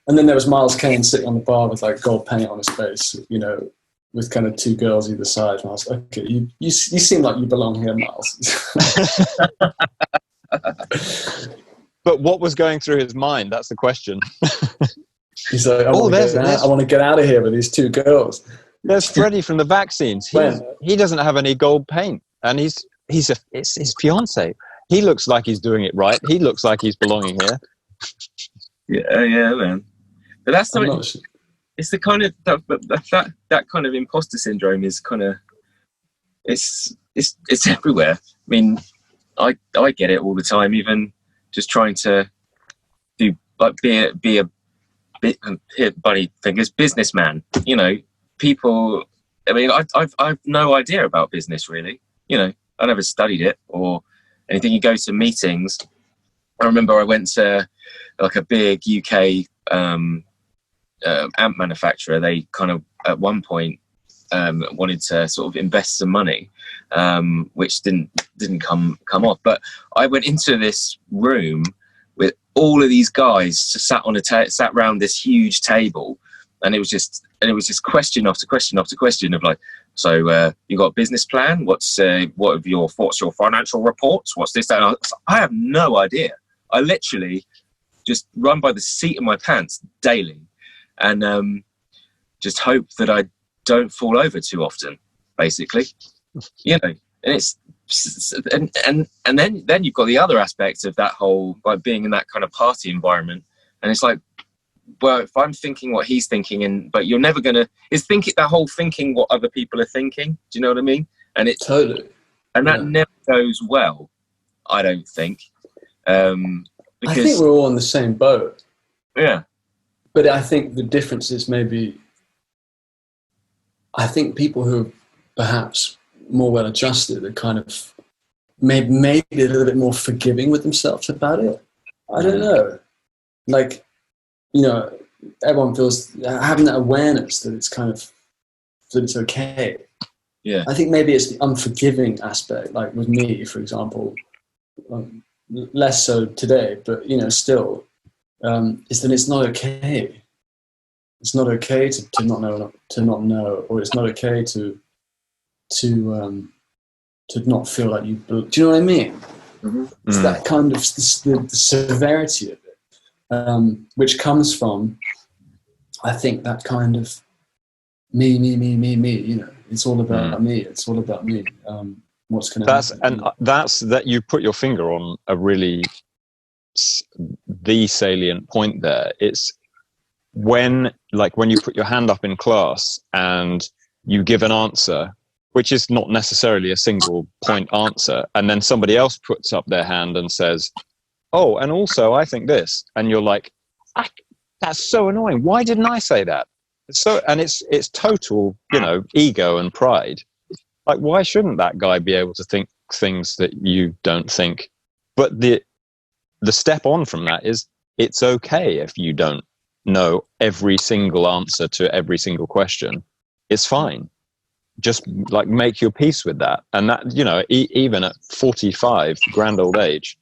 And then there was Miles Kane sitting on the bar with like gold paint on his face, you know, with kind of two girls either side. And I was like, "Okay, you seem like you belong here, Miles." But what was going through his mind? That's the question. He's like, I want to get out of here with these two girls. There's Freddie from the vaccines. He doesn't have any gold paint, and it's his fiance. He looks like he's doing it right. He looks like he's belonging here. Yeah, man. But that's something. It's the kind of that kind of imposter syndrome is kind of it's everywhere. I mean, I get it all the time. Even just trying to do like be a bit bunny fingers businessman. You know, people. I mean, I've no idea about business really. You know, I never studied it or anything. You go to meetings. I remember I went to like a big UK amp manufacturer. They kind of at one point wanted to sort of invest some money, which didn't come off. But I went into this room with all of these guys sat around this huge table, and it was just question after question after question of like, so you got a business plan? What's your financial reports? What's this? That? I have no idea. I literally just run by the seat of my pants daily, and just hope that I don't fall over too often, basically. You know, and it's and then you've got the other aspect of that whole, like, being in that kind of party environment, and it's like, well, if I'm thinking what he's thinking, but you're never gonna that whole thinking what other people are thinking. Do you know what I mean? And it totally, and that never goes well, I don't think. Because I think we're all in the same boat. Yeah, but I think the difference is maybe, I think people who are perhaps more well adjusted are kind of maybe a little bit more forgiving with themselves about it. I don't know. Like, you know, everyone feels, having that awareness that it's kind of, that it's okay. Yeah. I think maybe it's the unforgiving aspect, like with me, for example, less so today, but, you know, still, is that it's not okay. It's not okay to not know, or it's not okay to not feel like you. Do you know what I mean? Mm-hmm. It's that kind of the severity of it, which comes from, I think, that kind of me. You know, it's all about me. It's all about me. What's going to happen? That's that you put your finger on a really the salient point there. It's when you put your hand up in class and you give an answer which is not necessarily a single point answer, and then somebody else puts up their hand and says, oh, and also I think this, and you're like, that's so annoying, why didn't I say that? And it's total, you know, ego and pride. Like, why shouldn't that guy be able to think things that you don't think? But the step on from that is, it's okay if you don't know every single answer to every single question. It's fine. Just like make your peace with that. And that, you know, even at 45, grand old age,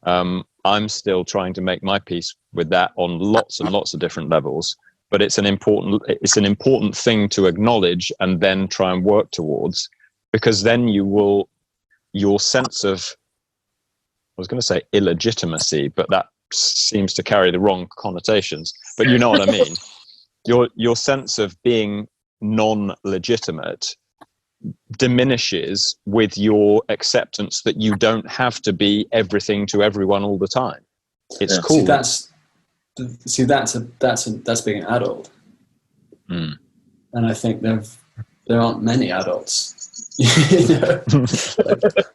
I'm still trying to make my peace with that on lots and lots of different levels. But it's an important thing to acknowledge and then try and work towards, because then your sense of, I was going to say illegitimacy, but that seems to carry the wrong connotations. But you know what I mean. Your sense of being non-legitimate diminishes with your acceptance that you don't have to be everything to everyone all the time. It's cool. That's being an adult. And I think there aren't many adults. You know?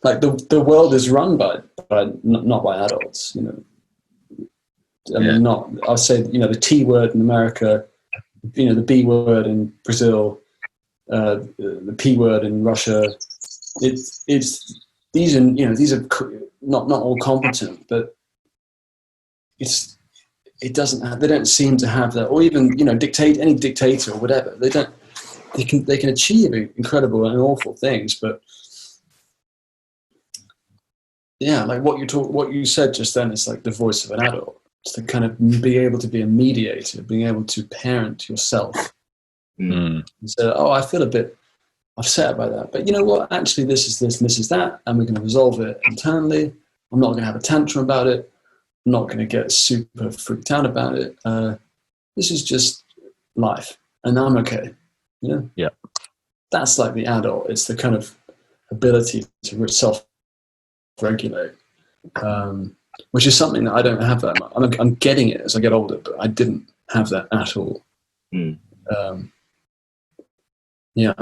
like the world is run by not by adults, you know. I mean, I'll say, you know, the T word in America, you know, the B word in Brazil, the P word in Russia. These are not all competent, but they don't seem to have that, or even, you know, any dictator or whatever. They can achieve incredible and awful things, but yeah, like what you said just then is like the voice of an adult. It's to kind of be able to be a mediator, being able to parent yourself. And say, oh, I feel a bit upset by that, but you know what? Actually, this is this and this is that, and we're going to resolve it internally. I'm not going to have a tantrum about it. I'm not going to get super freaked out about it. This is just life, and I'm okay. You know? Yeah. That's like the adult. It's the kind of ability to self-regulate. Which is something that I don't have that much. I'm getting it as I get older, but I didn't have that at all. Yeah.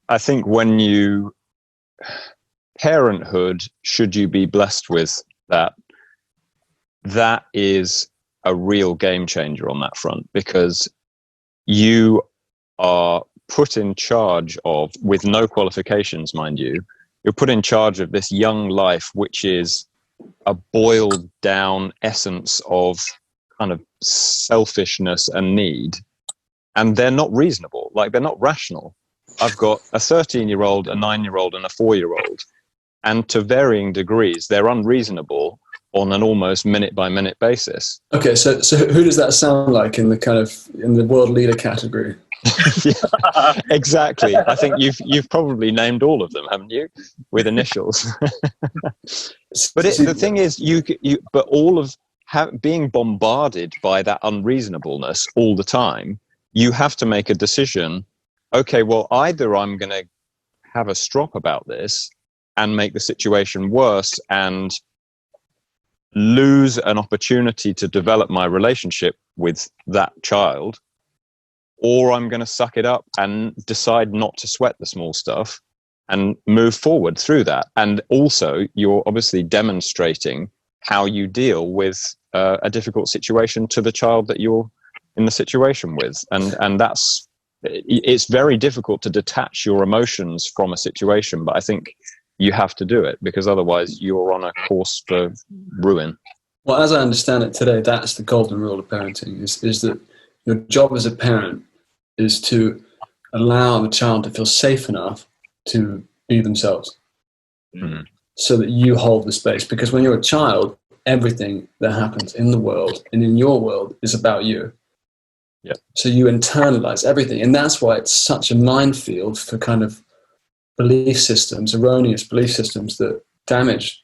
I think parenthood, should you be blessed with that is a real game changer on that front, because you are put in charge of, with no qualifications, mind you, you're put in charge of this young life, which is a boiled down essence of kind of selfishness and need, and they're not reasonable, like they're not rational. I've got a 13-year-old, a 9-year-old, and a 4-year-old, and to varying degrees they're unreasonable on an almost minute by minute basis. Okay, so who does that sound like in the world leader category? Yeah, exactly. I think you've probably named all of them, haven't you, with initials? But the thing is, but all of being bombarded by that unreasonableness all the time, you have to make a decision okay, well, either I'm going to have a strop about this and make the situation worse and lose an opportunity to develop my relationship with that child, or I'm going to suck it up and decide not to sweat the small stuff and move forward through that. And also, you're obviously demonstrating how you deal with a difficult situation to the child that you're in the situation with. And that's, it's very difficult to detach your emotions from a situation, but I think you have to do it, because otherwise you're on a course for ruin. Well, as I understand it today, that's the golden rule of parenting, is that your job as a parent is to allow the child to feel safe enough to be themselves, so that you hold the space. Because when you're a child, everything that happens in the world and in your world is about you. Yeah. So you internalize everything. And that's why it's such a minefield for kind of belief systems, erroneous belief systems that damage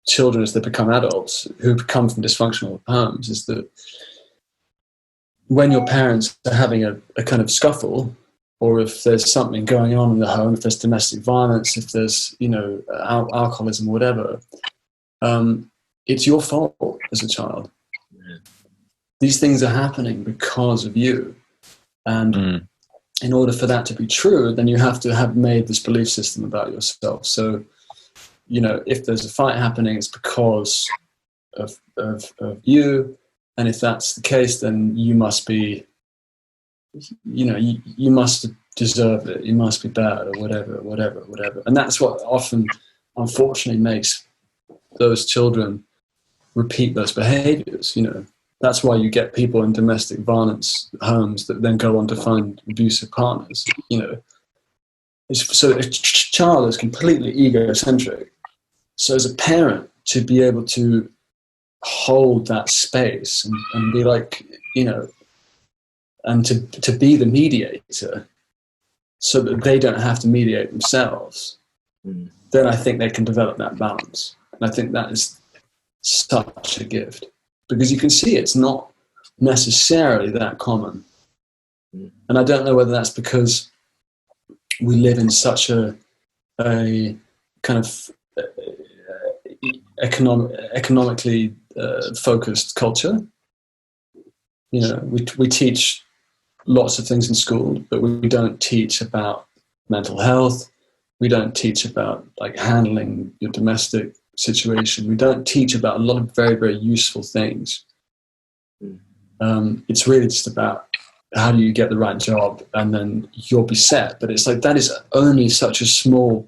children as they become adults who come from dysfunctional homes, is that when your parents are having a kind of scuffle, or if there's something going on in the home, if there's domestic violence, if there's, alcoholism, whatever, it's your fault as a child. Yeah. These things are happening because of you. And in order for that to be true, then you have to have made this belief system about yourself. So, if there's a fight happening, it's because of you. And if that's the case, then you must be, you must deserve it. You must be bad, or whatever. And that's what often, unfortunately, makes those children repeat those behaviors. That's why you get people in domestic violence homes that then go on to find abusive partners. So a child is completely egocentric. So as a parent, to be able to hold that space and be like, and to be the mediator, so that they don't have to mediate themselves, then I think they can develop that balance. And I think that is such a gift, because you can see it's not necessarily that common. And I don't know whether that's because we live in such a kind of economically focused culture. We teach lots of things in school, but we don't teach about mental health. We don't teach about handling your domestic situation. We don't teach about a lot of very, very useful things. It's really just about how do you get the right job, and then you'll be set. But it's that is only such a small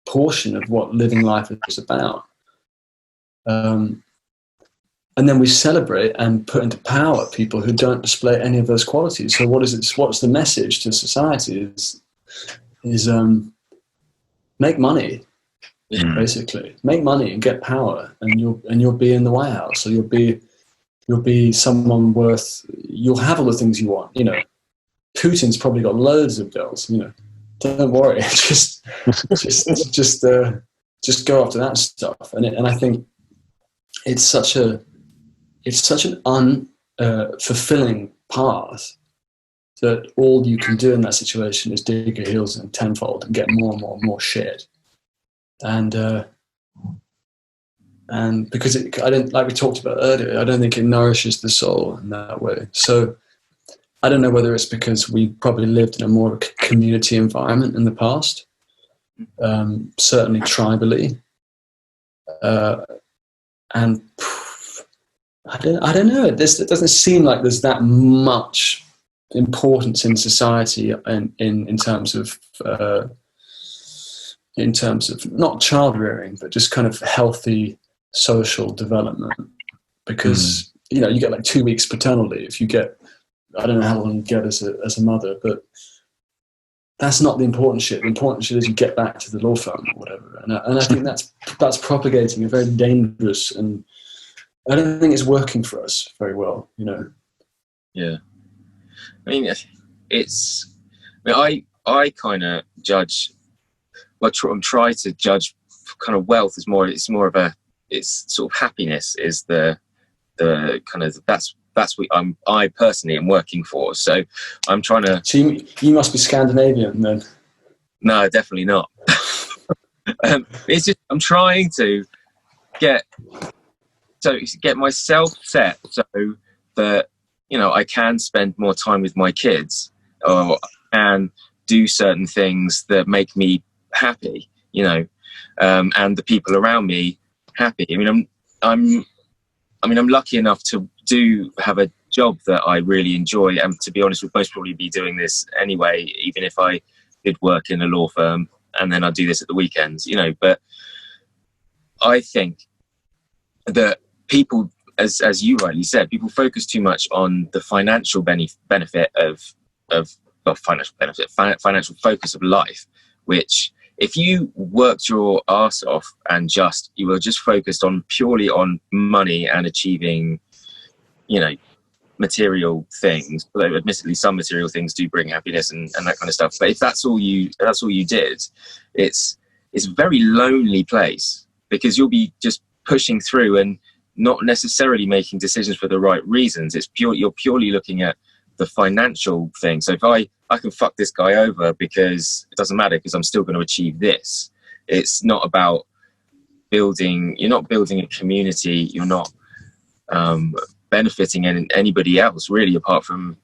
portion of what living life is about. And then we celebrate and put into power people who don't display any of those qualities. So what's the message to society is make money, basically. Make money and get power, and you'll be in the White House, or you'll be someone you'll have all the things you want. Putin's probably got loads of girls, don't worry. just go after that stuff. And I think it's such an unfulfilling path that all you can do in that situation is dig your heels in tenfold and get more and more and more shit. And because I don't, like we talked about earlier, I don't think it nourishes the soul in that way. So I don't know whether it's because we probably lived in a more of a community environment in the past, certainly tribally, and I don't know. It doesn't seem like there's that much importance in society in terms of not child rearing, but just kind of healthy social development. Because you get 2 weeks paternal leave. You get, I don't know how long you get as a mother, but that's not the important shit. The important shit is you get back to the law firm or whatever. And I think that's propagating a very dangerous, and I don't think it's working for us very well, Yeah. I mean, I kind of judge, try to judge kind of wealth as more, it's sort of happiness is the kind of, that's that's what I personally am working for. So I'm trying to. So you must be Scandinavian then. No, definitely not. It's just I'm trying to get myself set so that, you know, I can spend more time with my kids, or can do certain things that make me happy, you know, and the people around me happy. I mean, I'm lucky enough to have a job that I really enjoy, and to be honest, would most probably be doing this anyway, even if I did work in a law firm, and then I'd do this at the weekends, you know. But I think that people, as you rightly said, people focus too much on the financial benefit financial focus of life, which, if you worked your arse off and you were just focused on purely on money and achieving, you know, material things, although admittedly some material things do bring happiness and that kind of stuff, but if that's all you did, it's a very lonely place, because you'll be just pushing through and not necessarily making decisions for the right reasons. You're purely looking at the financial thing. So if I can fuck this guy over because it doesn't matter, because I'm still going to achieve this. It's not about you're not building a community, you're not benefiting anybody else really, apart from,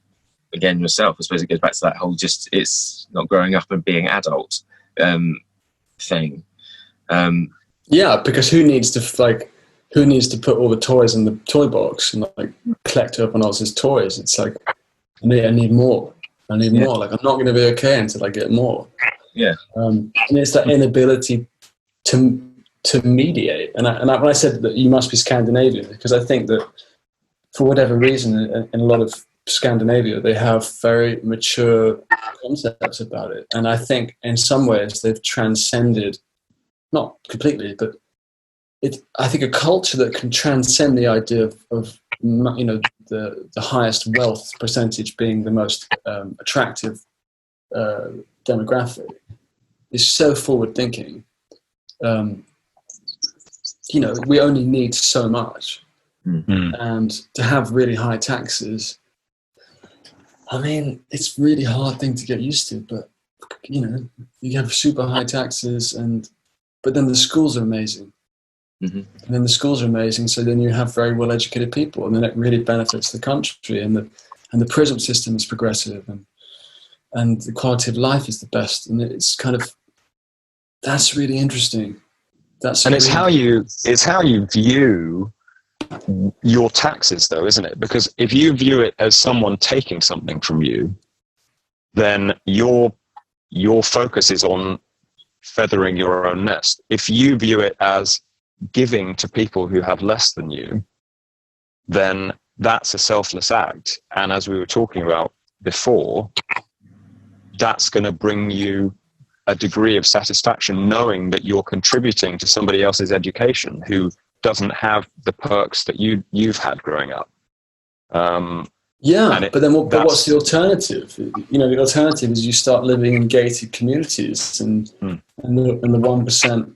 again, yourself. I suppose it goes back to that whole it's not growing up and being adult thing. Yeah, because who needs to put all the toys in the toy box and like collect everyone else's toys? It's like, I need more. I need more. Like, I'm not going to be okay until I get more. Yeah. And it's that inability to mediate. And when I said that you must be Scandinavian, because I think that for whatever reason, in a lot of Scandinavia, they have very mature concepts about it. And I think in some ways they've transcended, not completely, but I think a culture that can transcend the idea of you know, the highest wealth percentage being the most attractive demographic is so forward thinking. You know, we only need so much. Mm-hmm. And to have really high taxes, I mean, it's really hard thing to get used to, but you know, you have super high taxes, but then the schools are amazing. Mm-hmm. And then the schools are amazing, so then you have very well educated people, and then it really benefits the country, and the prison system is progressive, and the quality of life is the best, and it's kind of, that's really interesting. It's how you view your taxes, though, isn't it? Because if you view it as someone taking something from you, then your focus is on feathering your own nest. If you view it as giving to people who have less than you, then that's a selfless act. And as we were talking about before, that's going to bring you a degree of satisfaction knowing that you're contributing to somebody else's education who doesn't have the perks that you've had growing up. But then what's the alternative? You know, the alternative is you start living in gated communities, and the 1%,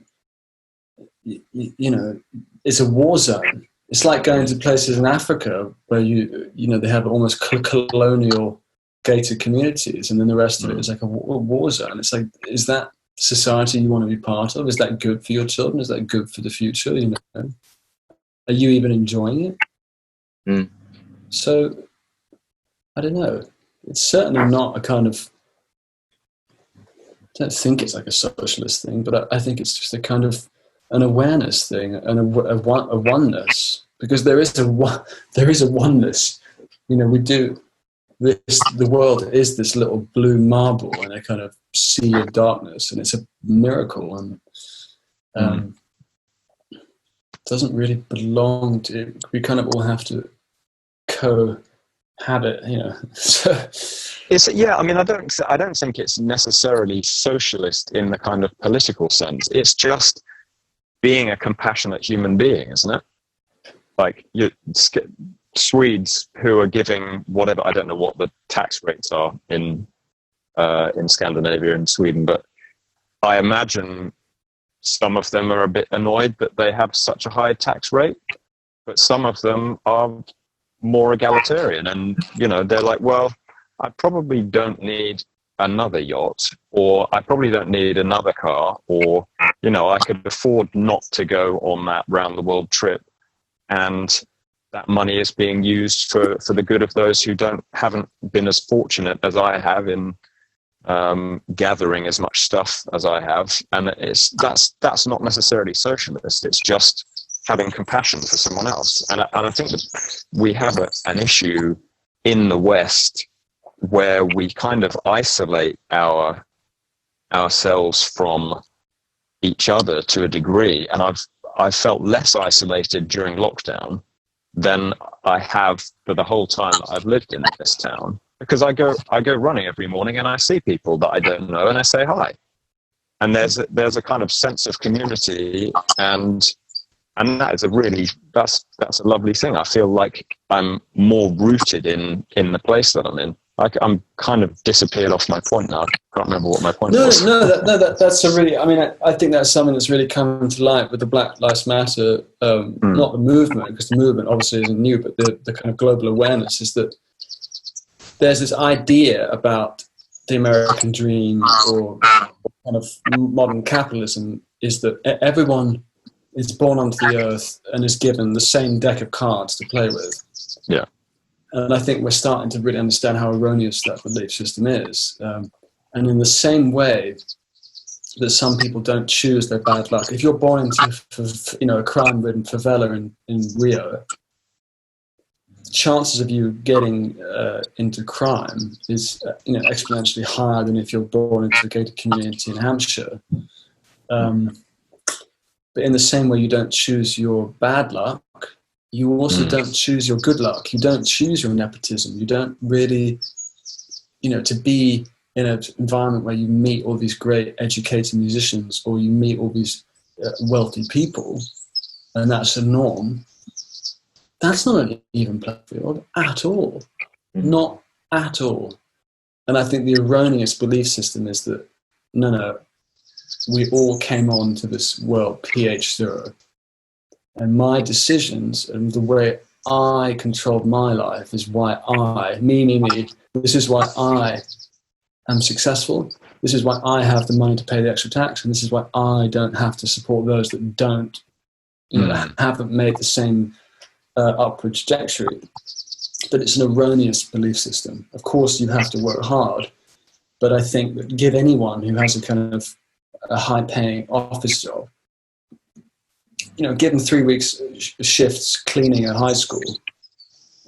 you know, it's a war zone. It's like going to places in Africa where you know, they have almost colonial gated communities, and then the rest of it is like a war zone. It's like, is that society you want to be part of? Is that good for your children? Is that good for the future? You know, are you even enjoying it? So I don't know. It's certainly not a kind of, I don't think it's like a socialist thing, but I think it's just a kind of an awareness thing, and a oneness, because there is a oneness. You know, we do this. The world is this little blue marble in a kind of sea of darkness, and it's a miracle, and doesn't really belong to. We kind of all have to cohabit, you know. I mean, I don't think it's necessarily socialist in the kind of political sense. It's just being a compassionate human being, isn't it? Like, Swedes who are giving whatever, I don't know what the tax rates are in Scandinavia and Sweden, but I imagine some of them are a bit annoyed that they have such a high tax rate, but some of them are more egalitarian. And, you know, they're like, well, I probably don't need another yacht, or I probably don't need another car, or, you know, I could afford not to go on that round the world trip. And that money is being used for the good of those who haven't been as fortunate as I have in gathering as much stuff as I have. And that's not necessarily socialist. It's just having compassion for someone else. And I think that we have an issue in the West where we kind of isolate ourselves from each other to a degree. And I've felt less isolated during lockdown than I have for the whole time that I've lived in this town, because I go running every morning and I see people that I don't know and I say hi, and there's a kind of sense of community, and that is that's a lovely thing. I feel like I'm more rooted in the place that I'm in. I'm kind of disappeared off my point now. I can't remember what my point was. That's a really, I mean, I think that's something that's really come to light with the Black Lives Matter, not the movement, because the movement obviously isn't new, but the kind of global awareness is that there's this idea about the American dream or kind of modern capitalism, is that everyone is born onto the earth and is given the same deck of cards to play with. Yeah. And I think we're starting to really understand how erroneous that belief system is. And in the same way that some people don't choose their bad luck, if you're born into a crime-ridden favela in Rio, chances of you getting into crime is exponentially higher than if you're born into a gated community in Hampshire. But in the same way you don't choose your bad luck, you also don't choose your good luck. You don't choose your nepotism. You don't really, to be in an environment where you meet all these great educated musicians, or you meet all these wealthy people, and that's a norm. That's not an even playing field at all. Not at all. And I think the erroneous belief system is that, no, we all came on to this world pH 0. And my decisions and the way I controlled my life is why me, this is why I am successful. This is why I have the money to pay the extra tax. And this is why I don't have to support those that don't, haven't made the same upward trajectory. But it's an erroneous belief system. Of course, you have to work hard. But I think that give anyone who has a kind of a high-paying office job, give them 3 weeks shifts cleaning a high school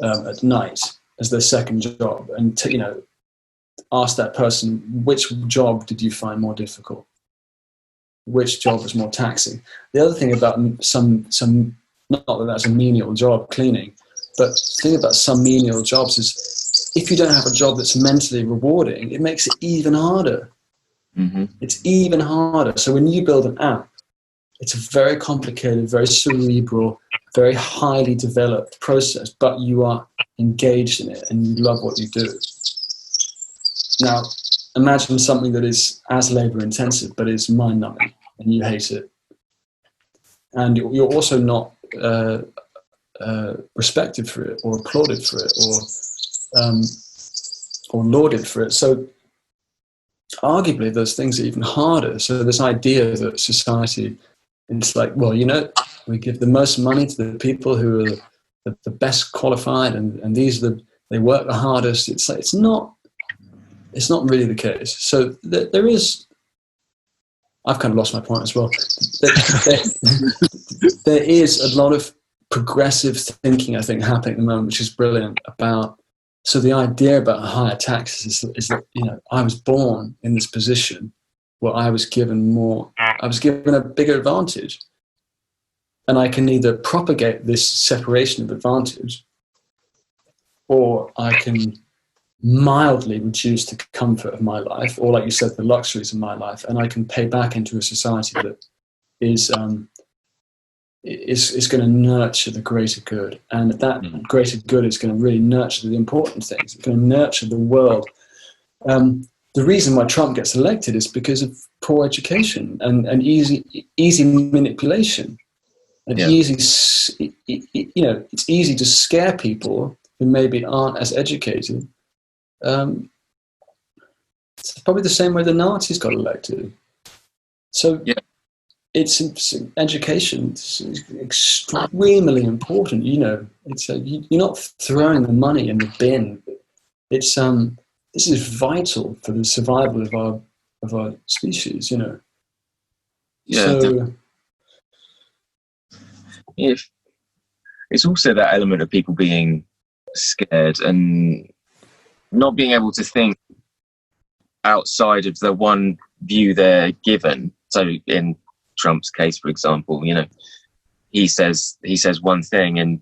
at night as their second job, and ask that person, which job did you find more difficult? Which job was more taxing? The other thing about some not that that's a menial job, cleaning, but the thing about some menial jobs is if you don't have a job that's mentally rewarding, it makes it even harder. It's even harder. So when you build an app, it's a very complicated, very cerebral, very highly developed process, but you are engaged in it and you love what you do. Now, imagine something that is as labor intensive, but is mind numbing and you hate it. And you're also not respected for it or applauded for it or lauded for it. So arguably those things are even harder. So this idea that society, it's like, well, we give the most money to the people who are the best qualified, and they work the hardest. It's like, it's not really the case. So there is, I've kind of lost my point as well. There is a lot of progressive thinking, I think, happening at the moment, which is brilliant. So the idea about higher taxes is that, I was born in this position where I was given a bigger advantage. And I can either propagate this separation of advantage, or I can mildly reduce the comfort of my life, or like you said, the luxuries of my life, and I can pay back into a society that is going to nurture the greater good. And that greater good is going to really nurture the important things. It's going to nurture the world. The reason why Trump gets elected is because of poor education and easy manipulation. And it's easy to scare people who maybe aren't as educated. It's probably the same way the Nazis got elected. So yeah. it's education. It's extremely important. You know, you're not throwing the money in the bin. It's this is vital for the survival of our species. You know. Yeah. So, if it's also that element of people being scared and not being able to think outside of the one view they're given. So in Trump's case, for example, you know, he says one thing and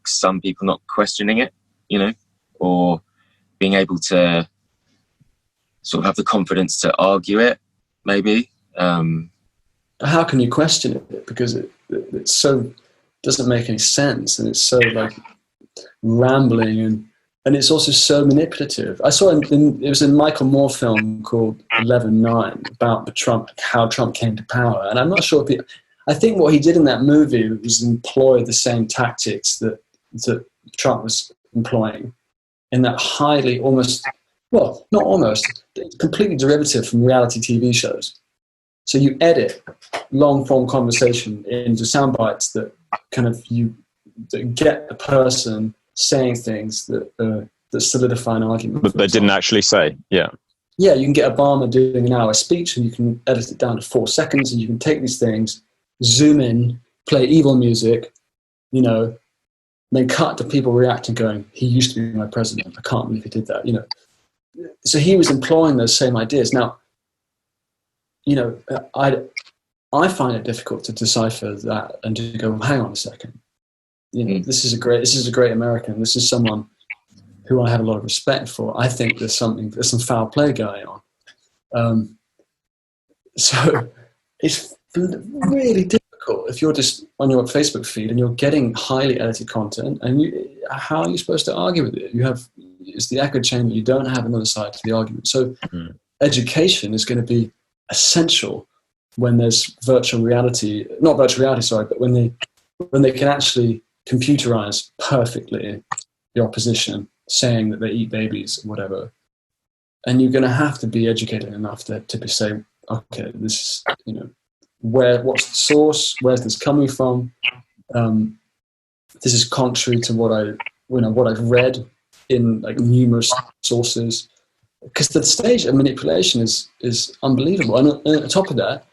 some people not questioning it, you know, or being able to sort of have the confidence to argue it, maybe. how can you question it? Because it's so doesn't make any sense, and it's so like rambling, and it's also so manipulative. I saw it was a Michael Moore film called 11/9 about how Trump came to power, and I'm not sure if I think what he did in that movie was employ the same tactics that Trump was employing in that highly not almost, completely derivative from reality TV shows. So you edit long form conversation into sound bites that kind of that get the person saying things that solidify an argument. But they didn't actually say, yeah. Yeah, you can get Obama doing an hour speech and you can edit it down to 4 seconds, and you can take these things, zoom in, play evil music, you know, then cut to people reacting going, he used to be my president, I can't believe he did that, you know. So he was employing those same ideas. Now, you know, I find it difficult to decipher that and to go, hang on a second. You know, this is a great American. This is someone who I have a lot of respect for. I think there's some foul play going on. So it's really difficult if you're just on your Facebook feed and you're getting highly edited content, and how are you supposed to argue with it? It's the echo chamber. You don't have another side to the argument. So education is going to be essential when there's not virtual reality, sorry, but when they can actually computerize perfectly the opposition saying that they eat babies or whatever. And you're going to have to be educated enough to say, okay, this is, you know, what's the source? Where's this coming from? This is contrary to what I've read in like numerous sources. Because the stage of manipulation is unbelievable. And on top of that,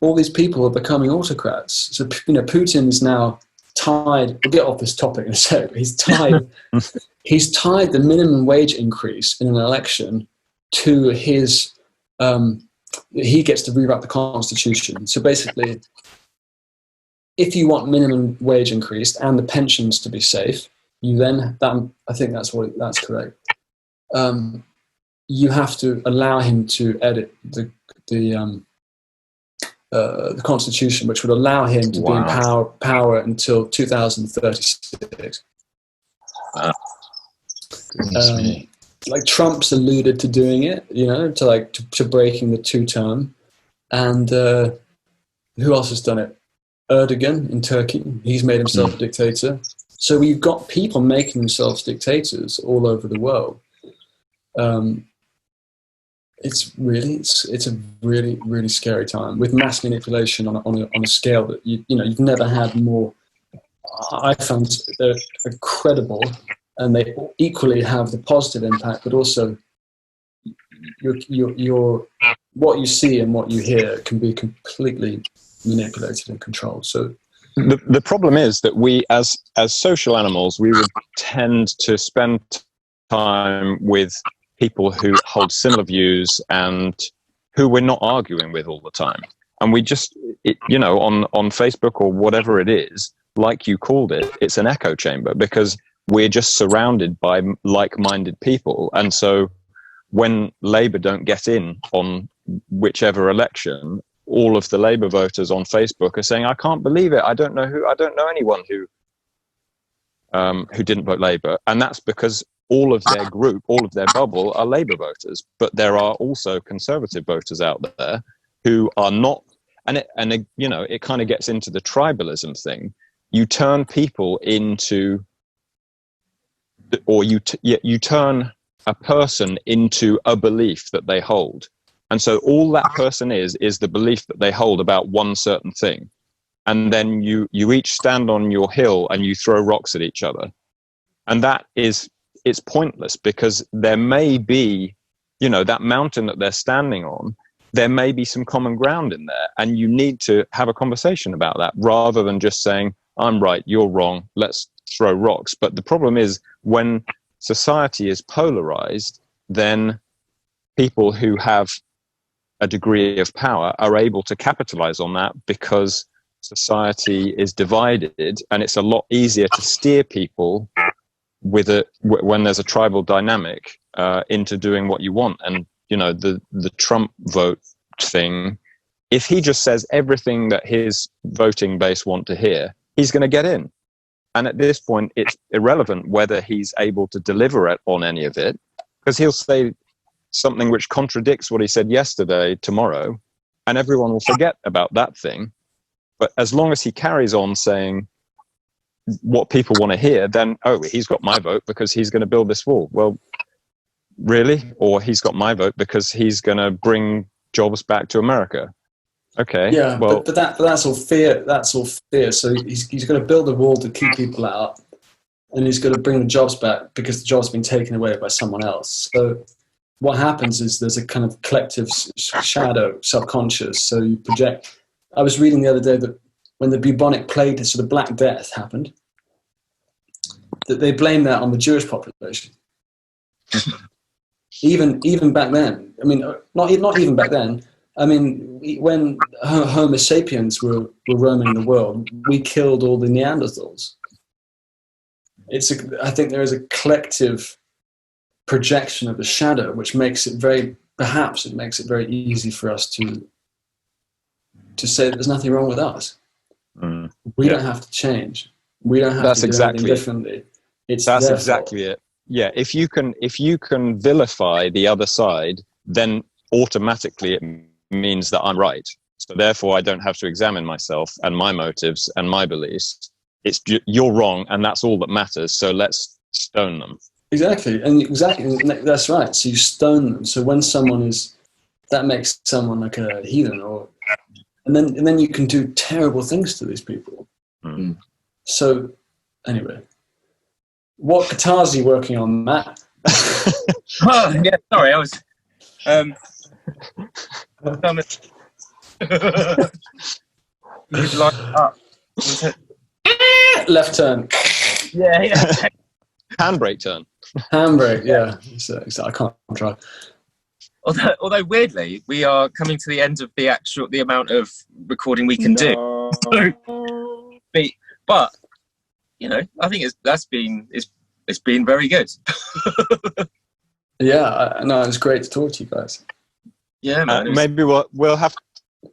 all these people are becoming autocrats. So, you know, Putin is now tied. We'll get off this topic in a sec. He's tied the minimum wage increase in an election to his. He gets to rewrite the Constitution. So basically, if you want minimum wage increased and the pensions to be safe, I think that's correct. You have to allow him to edit the Constitution, which would allow him to be in power until 2036. Like Trump's alluded to doing it, you know, to breaking the 2-term, and who else has done it? Erdogan in Turkey, he's made himself a dictator. So we've got people making themselves dictators all over the world. It's a really, really scary time with mass manipulation on a scale that you've never had more. I found they're incredible, and they equally have the positive impact, but also your what you see and what you hear can be completely manipulated and controlled. So the problem is that we, as social animals, we would tend to spend time with people who hold similar views and who we're not arguing with all the time. And we just, on Facebook or whatever it is, like you called it, it's an echo chamber because we're just surrounded by like-minded people. And so when Labour don't get in on whichever election, all of the Labour voters on Facebook are saying, I can't believe it. I don't know anyone who didn't vote Labour. And that's because all of their group, all of their bubble are Labour voters. But there are also Conservative voters out there who are not. And it kind of gets into the tribalism thing. You turn people into or you turn a person into a belief that they hold. And so all that person is the belief that they hold about one certain thing. And then you each stand on your hill and you throw rocks at each other. And it's pointless, because there may be, that mountain that they're standing on, there may be some common ground in there. And you need to have a conversation about that, rather than just saying, I'm right, you're wrong, let's throw rocks. But the problem is, when society is polarized, then people who have a degree of power are able to capitalize on that, because society is divided, and it's a lot easier to steer people when there's a tribal dynamic into doing what you want. And the Trump vote thing, if he just says everything that his voting base want to hear, he's going to get in. And at this point, it's irrelevant whether he's able to deliver on any of it, because he'll say something which contradicts what he said yesterday tomorrow, and everyone will forget about that thing. But as long as he carries on saying what people want to hear, then, he's got my vote because he's going to build this wall. Well, really? Or he's got my vote because he's going to bring jobs back to America. Okay. Yeah, well, but that's all fear. That's all fear. So he's going to build a wall to keep people out, and he's going to bring the jobs back because the jobs have been taken away by someone else. So what happens is there's a kind of collective shadow, subconscious. So you project. I was reading the other day that when the bubonic plague, so the Black Death happened, that they blame that on the Jewish population. even back then. I mean, not even back then. I mean, when Homo sapiens were roaming the world, we killed all the Neanderthals. I think there is a collective projection of the shadow, which makes it very easy for us to say that there's nothing wrong with us. We don't have to change. We don't have to do anything differently. That's exactly it. Yeah, if you can vilify the other side, then automatically it means that I'm right. So therefore, I don't have to examine myself and my motives and my beliefs. You're wrong, and that's all that matters. So let's stone them. Exactly, that's right. So you stone them. So when that makes someone like a heathen, and then you can do terrible things to these people. Mm. So anyway, what guitars are you working on, Matt? Yeah, sorry, I was. Left turn. Yeah. Handbrake turn. Handbrake, yeah. So I can't try. Although weirdly, we are coming to the end of the amount of recording we can do. But I think it's been very good. Yeah, no, it's great to talk to you guys. Yeah, man. Maybe we'll have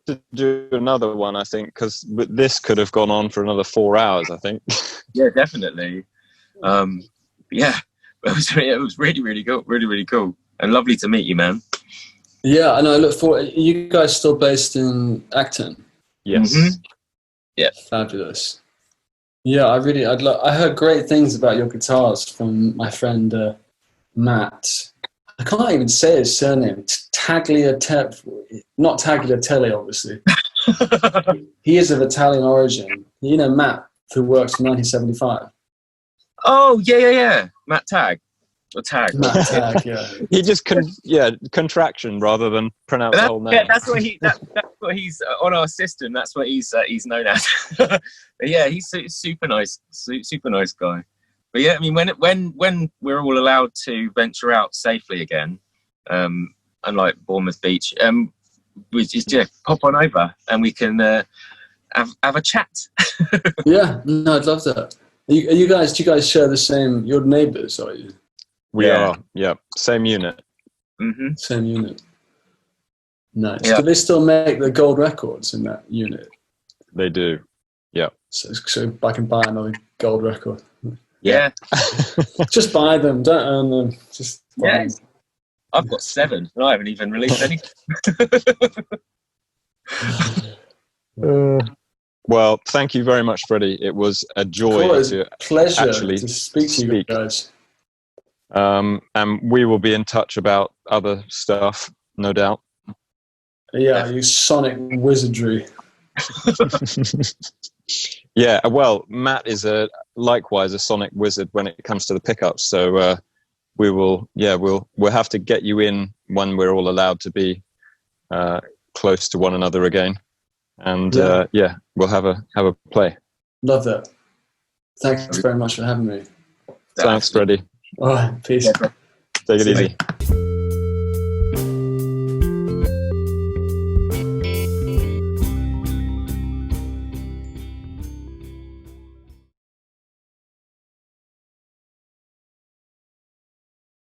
to do another one, I think, because this could have gone on for another 4 hours, I think. Yeah, definitely. Yeah, it was really, really cool. Really, really cool. And lovely to meet you, man. Yeah, I know. I look forward. You guys still based in Acton? Yes. Mm-hmm. Yeah. Fabulous. Yeah, I heard great things about your guitars from my friend Matt. I can't even say his surname. Not Tagliatelle, obviously. He is of Italian origin. Matt, who works from 1975. Oh, yeah. Matt Tag. Or Tag. Matt Tag, yeah. He just contraction rather than pronounce the whole name. Yeah, that's what he's on our system. That's what he's known as. But yeah, he's super nice guy. But yeah, I mean, when we're all allowed to venture out safely again, unlike Bournemouth Beach, we just pop on over and we can have a chat. Yeah, no, I'd love that. Do you guys share the same? You're neighbours, are you? We are, yeah. Same unit. Mm-hmm. Same unit. Nice. Yeah. Do they still make the gold records in that unit? They do. Yeah. So I can buy another gold record. Yeah. Just buy them. Don't own them. Just buy them. I've got 7 and I haven't even released any. Well, thank you very much, Freddie. It was a joy It was to pleasure actually to speak to you guys. And we will be in touch about other stuff, no doubt. Yeah, you sonic wizardry. Yeah, well, Matt is likewise a sonic wizard when it comes to the pickups. So we'll have to get you in when we're all allowed to be close to one another again, and we'll have a play. Love that. Thanks very much for having me. Thanks, Freddie. All right, peace. Take it easy.